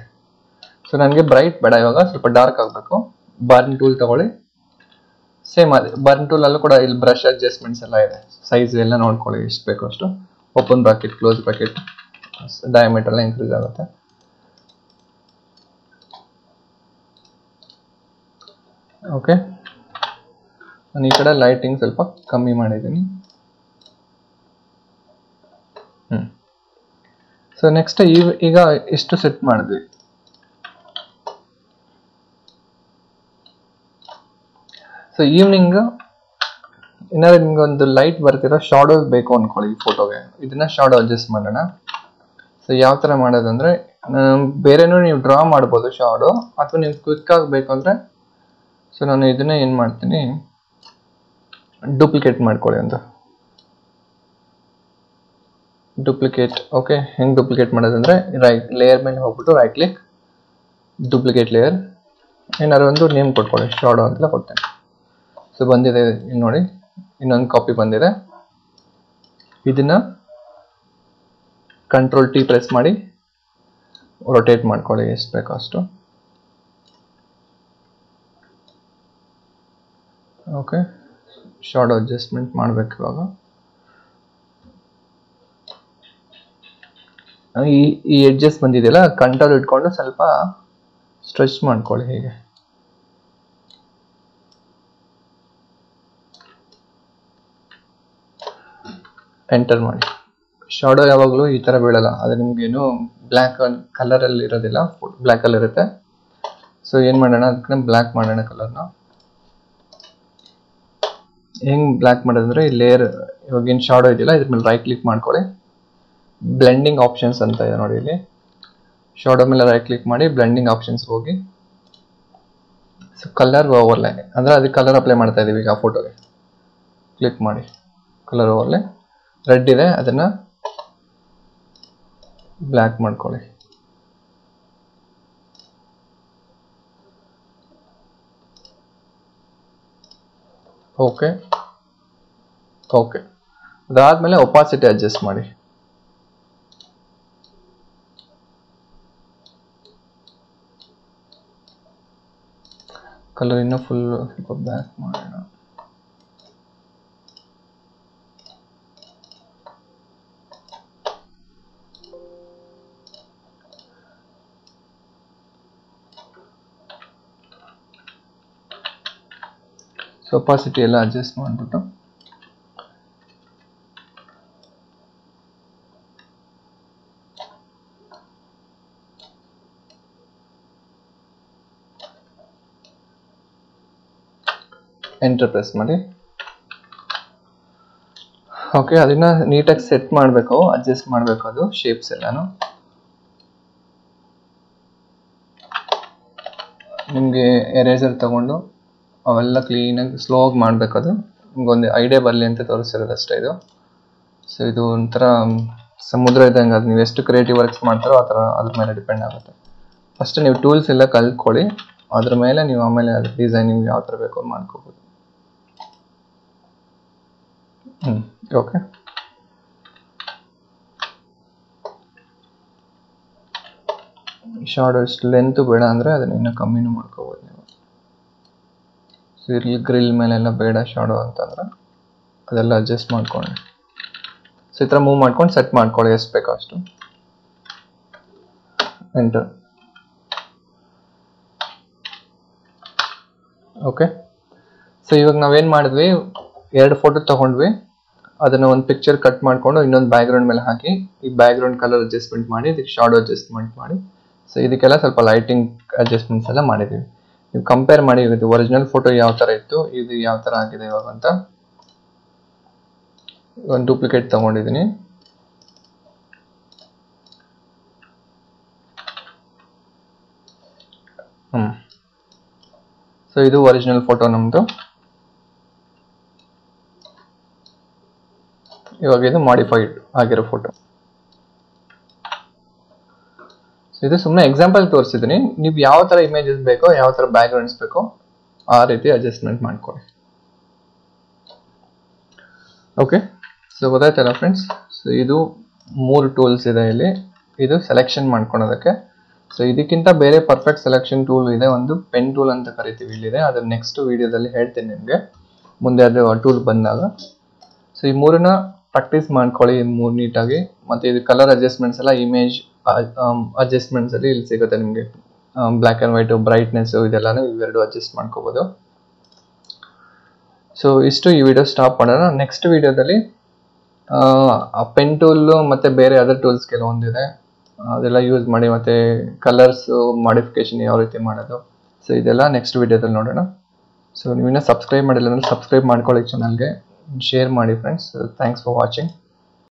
ಸೊ ನನಗೆ ಬ್ರೈಟ್ ಬೇಡ, ಇವಾಗ ಸ್ವಲ್ಪ ಡಾರ್ಕ್ ಆಗಬೇಕು. ಬರ್ನ್ ಟೂಲ್ ತಗೊಳ್ಳಿ, ಸೇಮ್ ಅದೇ ಬರ್ನ್ ಟೂಲಲ್ಲೂ ಕೂಡ ಇಲ್ಲಿ ಬ್ರಷ್ ಅಡ್ಜಸ್ಟ್ಮೆಂಟ್ಸ್ ಎಲ್ಲ ಇದೆ. ಸೈಜ್ ಎಲ್ಲ ನೋಡ್ಕೊಳ್ಳಿ ಎಷ್ಟು ಬೇಕೋ ಅಷ್ಟು. Open bracket, close bracket, diameter ಎಲ್ಲ ಇನ್ಕ್ರೀಸ್ ಆಗುತ್ತೆ. ಓಕೆ, ನಾನು ಈ ಕಡೆ ಲೈಟಿಂಗ್ ಸ್ವಲ್ಪ ಕಮ್ಮಿ ಮಾಡಿದ್ದೀನಿ. ಸೊ ನೆಕ್ಸ್ಟ್ ಈಗ ಎಷ್ಟು ಸೆಟ್ ಮಾಡಿದ್ವಿ. ಸೊ ಈವ್ನಿಂಗ್ ಏನಾದ್ರು ನಿಮ್ಗೆ ಒಂದು ಲೈಟ್ ಬರ್ತಿರೋ ಶಾಡೋಸ್ ಬೇಕು ಅಂದ್ಕೊಳ್ಳಿ ಈ ಫೋಟೋಗೆ, ಇದನ್ನ ಶಾಡೋ ಅಡ್ಜಸ್ಟ್ ಮಾಡೋಣ. ಸೊ ಯಾವ ಥರ ಮಾಡೋದಂದ್ರೆ, ಬೇರೆನೂ ನೀವು ಡ್ರಾ ಮಾಡ್ಬೋದು ಶಾಡೋ, ಅಥವಾ ನೀವು ಕ್ವಿಕ್ ಆಗಬೇಕು ಅಂದರೆ, ಸೊ ನಾನು ಇದನ್ನೇ ಏನು ಮಾಡ್ತೀನಿ, ಡೂಪ್ಲಿಕೇಟ್ ಮಾಡ್ಕೊಳ್ಳಿ ಅಂತ. Duplicate, okay. ಹೆಂಗೆ ಡೂಪ್ಲಿಕೇಟ್ ಮಾಡೋದಂದರೆ, ಲೇಯರ್ ಮೇಲೆ ಹೋಗ್ಬಿಟ್ಟು ರೈಟ್ ಕ್ಲಿಕ್, ಡೂಪ್ಲಿಕೇಟ್ ಲೇಯರ್, ಏನಾದ್ರು ಒಂದು ನೇಮ್ ಕೊಟ್ಕೊಳ್ಳಿ, ಶಾಡೋ ಅಂತೆಲ್ಲ ಕೊಡ್ತೇನೆ. ಸೊ ಬಂದಿದೆ ನೋಡಿ, ಇನ್ನೊಂದು ಕಾಪಿ ಬಂದಿದೆ. ಇದನ್ನ ಕಂಟ್ರೋಲ್ ಟಿ ಪ್ರೆಸ್ ಮಾಡಿ ರೊಟೇಟ್ ಮಾಡ್ಕೊಳ್ಳಿ ಎಷ್ಟು ಬೇಕೋ ಅಷ್ಟು. ಓಕೆ, ಶಾಡೋ ಅಡ್ಜಸ್ಟ್ಮೆಂಟ್ ಮಾಡಬೇಕು ಇವಾಗ. ಈ ಎಡ್ಜಸ್ ಬಂದಿದೆಯಲ್ಲ, ಕಂಟ್ರೋಲ್ ಇಟ್ಕೊಂಡು ಸ್ವಲ್ಪ ಸ್ಟ್ರೆಚ್ ಮಾಡ್ಕೊಳ್ಳಿ ಹೀಗೆ. ಎಂಟರ್ ಮಾಡಿ. ಶಾಡೋ ಯಾವಾಗಲೂ ಈ ಥರ ಬೀಳಲ್ಲ, ಅದು ನಿಮ್ಗೇನು ಬ್ಲ್ಯಾಕ್ ಕಲರಲ್ಲಿ ಇರೋದಿಲ್ಲ, ಬ್ಲ್ಯಾಕ್ ಕಲರ್ ಇರುತ್ತೆ. ಸೊ ಏನು ಮಾಡೋಣ, ಅದಕ್ಕೆ ಬ್ಲ್ಯಾಕ್ ಮಾಡೋಣ ಕಲರ್ನ. ಹೆಂಗೆ ಬ್ಲ್ಯಾಕ್ ಮಾಡೋದಂದ್ರೆ, ಈ ಲೇಯರ್ ಇವಾಗೇನು ಶಾಡೋ ಇದೆಯಲ್ಲ, ಇದ್ರ ಮೇಲೆ ರೈಟ್ ಕ್ಲಿಕ್ ಮಾಡ್ಕೊಳ್ಳಿ, ಬ್ಲೆಂಡಿಂಗ್ ಆಪ್ಷನ್ಸ್ ಅಂತ ಇದೆ ನೋಡಿ ಇಲ್ಲಿ. ಶಾಡೋ ಮೇಲೆ ರೈಟ್ ಕ್ಲಿಕ್ ಮಾಡಿ ಬ್ಲೆಂಡಿಂಗ್ ಆಪ್ಷನ್ಸ್ ಹೋಗಿ, ಸೊ ಕಲರ್ ಓವರ್ಲೈ ಅಂದರೆ ಅದಕ್ಕೆ ಕಲರ್ ಅಪ್ಲೈ ಮಾಡ್ತಾ ಇದೀವಿ ಈಗ ಆ ಫೋಟೋಗೆ. ಕ್ಲಿಕ್ ಮಾಡಿ, ಕಲರ್ ಓವರ್ಲೈ ರೆಡ್ ಇದೆ, ಅದನ್ನ ಬ್ಲ್ಯಾಕ್ ಮಾಡ್ಕೊಳ್ಳಿ. ಓಕೆ ಓಕೆ, ಅದಾದ್ಮೇಲೆ ಒಪಾಸಿಟಿ ಅಡ್ಜಸ್ಟ್ ಮಾಡಿ. ಕಲರ್ ಇನ್ನೂ ಫುಲ್ ಸ್ವಲ್ಪ ಬ್ಲ್ಯಾಕ್ ಮಾಡೋಣ. ಸೊ ಒಪಾಸಿಟಿ ಎಲ್ಲ ಅಡ್ಜಸ್ಟ್ ಮಾಡಿಬಿಟ್ಟು ಎಂಟರ್ ಪ್ರೆಸ್ ಮಾಡಿ. ಓಕೆ, ಅದನ್ನ ನೀಟಾಗಿ ಸೆಟ್ ಮಾಡಬೇಕು, ಅಡ್ಜಸ್ಟ್ ಮಾಡಬೇಕು ಅದು ಶೇಪ್ಸ್ ಎಲ್ಲಾನು. ನಿಮಗೆ ಎರೇಸರ್ ತಗೊಂಡು ಅವೆಲ್ಲ ಕ್ಲೀನಾಗಿ ಸ್ಲೋ ಆಗಿ ಮಾಡಬೇಕು. ಅದು ನಿಮ್ಗೊಂದು ಐಡಿಯಾ ಬರಲಿ ಅಂತ ತೋರಿಸಿರೋದು ಅಷ್ಟೇ ಇದು. ಸೊ ಇದು ಒಂಥರ ಸಮುದ್ರ ಇದ್ದಂಗೆ, ಅದು ನೀವು ಎಷ್ಟು ಕ್ರಿಯೇಟಿವ್ ವರ್ಕ್ಸ್ ಮಾಡ್ತಾರೋ ಆ ಥರ ಅದ್ರ ಮೇಲೆ ಡಿಪೆಂಡ್ ಆಗುತ್ತೆ. ಫಸ್ಟ್ ನೀವು ಟೂಲ್ಸ್ ಎಲ್ಲ ಕಲ್ತ್ಕೊಳ್ಳಿ, ಅದ್ರ ಮೇಲೆ ನೀವು ಆಮೇಲೆ ಅದು ಡಿಸೈನ್ ನಿಮ್ಗೆ ಯಾವ ಥರ ಬೇಕು ಮಾಡ್ಕೋಬೋದು. ಓಕೆ, ಶಾಡೋ ಇಷ್ಟು ಲೆಂತ್ ಬೇಡ ಅಂದರೆ ಅದನ್ನ ಇನ್ನೂ ಕಮ್ಮಿನೂ ಮಾಡ್ಕೋಬೋದು ನೀವು. ಸೊ ಇಲ್ಲಿ ಗ್ರಿಲ್ ಮೇಲೆಲ್ಲ ಬೇಡ ಶಾಡೋ ಅಂತಂದ್ರೆ ಅದೆಲ್ಲ ಅಡ್ಜಸ್ಟ್ ಮಾಡ್ಕೊಳ್ಳಿ. ಸೊ ಈ ಥರ ಮೂವ್ ಮಾಡ್ಕೊಂಡು ಸೆಟ್ ಮಾಡ್ಕೊಳ್ಳಿ ಎಷ್ಟು ಬೇಕೋ ಅಷ್ಟು. ಎಂಟರ್. ಓಕೆ, ಸೊ ಇವಾಗ ನಾವೇನು ಮಾಡಿದ್ವಿ, 2 ಫೋಟೋ ತಗೊಂಡ್ವಿ, ಅದನ್ನು ಒಂದು ಪಿಕ್ಚರ್ ಕಟ್ ಮಾಡಿಕೊಂಡು ಇನ್ನೊಂದು ಬ್ಯಾಕ್ಗ್ರೌಂಡ್ ಮೇಲೆ ಹಾಕಿ, ಈ ಬ್ಯಾಕ್ಗ್ರೌಂಡ್ ಕಲರ್ ಅಡ್ಜಸ್ಟ್ಮೆಂಟ್ ಮಾಡಿ, ಇದಕ್ಕೆ ಶಾಡೋ ಅಡ್ಜಸ್ಟ್ಮೆಂಟ್ ಮಾಡಿ, ಸೊ ಇದಕ್ಕೆಲ್ಲ ಸ್ವಲ್ಪ ಲೈಟಿಂಗ್ ಅಡ್ಜಸ್ಟ್ಮೆಂಟ್ಸ್ ಎಲ್ಲ ಮಾಡಿದ್ದೀವಿ. ನೀವು ಕಂಪೇರ್ ಮಾಡಿ, ಇದು ಒರಿಜಿನಲ್ ಫೋಟೋ ಯಾವ ಥರ ಇತ್ತು, ಇದು ಯಾವ ಥರ ಆಗಿದೆ ಇವಾಗ ಅಂತ. ಒಂದು ಡೂಪ್ಲಿಕೇಟ್ ತಗೊಂಡಿದ್ದೀನಿ. ಸೊ ಇದು ಒರಿಜಿನಲ್ ಫೋಟೋ ನಮ್ಮದು. ಇವಾಗ ಇದು ಮಾಡಿಫೈಡ್ ಆಗಿರೋ ಫೋಟೋ. ಸೊ ಇದು ಸುಮ್ಮನೆ ಎಕ್ಸಾಂಪಲ್ ತೋರಿಸಿದ್ದೀನಿ. ನೀವು ಯಾವ ಥರ ಇಮೇಜಸ್ ಬೇಕೋ, ಯಾವ ಥರ ಬ್ಯಾಕ್ಗ್ರೌಂಡ್ಸ್ ಬೇಕೋ ಆ ರೀತಿ ಅಡ್ಜಸ್ಟ್ಮೆಂಟ್ ಮಾಡ್ಕೊಳ್ಳಿ. ಓಕೆ, ಸೊ ಗೊತ್ತಾಯ್ತಲ್ಲ ಫ್ರೆಂಡ್ಸ್. ಸೊ ಇದು 3 ಟೂಲ್ಸ್ ಇದೆ ಇಲ್ಲಿ. ಇದು ಸೆಲೆಕ್ಷನ್ ಮಾಡ್ಕೊಳೋದಕ್ಕೆ. ಸೊ ಇದಕ್ಕಿಂತ ಬೇರೆ ಪರ್ಫೆಕ್ಟ್ ಸೆಲೆಕ್ಷನ್ ಟೂಲ್ ಇದೆ, ಒಂದು ಪೆನ್ ಟೂಲ್ ಅಂತ ಕರಿತೀವಿ ಇಲ್ಲಿದೆ. ಅದರ ನೆಕ್ಸ್ಟ್ ವಿಡಿಯೋದಲ್ಲಿ ಹೇಳ್ತೀನಿ ನಿಮಗೆ, ಮುಂದೆ ಅದು ಟೂಲ್ ಬಂದಾಗ. ಸೊ ಈ 3ನ ಪ್ರಾಕ್ಟೀಸ್ ಮಾಡ್ಕೊಳ್ಳಿ 3 ನೀಟಾಗಿ. ಮತ್ತು ಇದು ಕಲರ್ ಅಡ್ಜಸ್ಟ್ಮೆಂಟ್ಸ್ ಎಲ್ಲ ಇಮೇಜ್ ಅಡ್ಜಸ್ಟ್ಮೆಂಟ್ಸ್ ಅಲ್ಲಿ ಇಲ್ಲಿ ಸಿಗುತ್ತೆ ನಿಮಗೆ. ಬ್ಲ್ಯಾಕ್ ಆ್ಯಂಡ್ ವೈಟು, ಬ್ರೈಟ್ನೆಸ್ಸು ಇದೆಲ್ಲನೂ ಇವೆರಡು ಅಡ್ಜಸ್ಟ್ ಮಾಡ್ಕೋಬೋದು. ಸೊ ಇಷ್ಟು ಈ ವಿಡಿಯೋ ಸ್ಟಾಪ್ ಮಾಡೋಣ. ನೆಕ್ಸ್ಟ್ ವಿಡಿಯೋದಲ್ಲಿ ಪೆನ್ ಟೂಲು ಮತ್ತು ಬೇರೆ ಅದರ್ ಟೂಲ್ಸ್ ಕೆಲವೊಂದಿದೆ, ಅದೆಲ್ಲ ಯೂಸ್ ಮಾಡಿ ಮತ್ತು ಕಲರ್ಸು ಮಾಡಿಫಿಕೇಶನ್ ಯಾವ ರೀತಿ ಮಾಡೋದು, ಸೊ ಇದೆಲ್ಲ ನೆಕ್ಸ್ಟ್ ವಿಡಿಯೋದಲ್ಲಿ ನೋಡೋಣ. ಸೊ ನೀವಿನ್ನೂ ಸಬ್ಸ್ಕ್ರೈಬ್ ಮಾಡಿಲ್ಲ ಅಂದರೆ ಸಬ್ಸ್ಕ್ರೈಬ್ ಮಾಡ್ಕೊಳ್ಳಿ ಚಾನಲ್ಗೆ, ಶೇರ್ ಮಾಡಿ ಫ್ರೆಂಡ್ಸ್. Thanks for watching.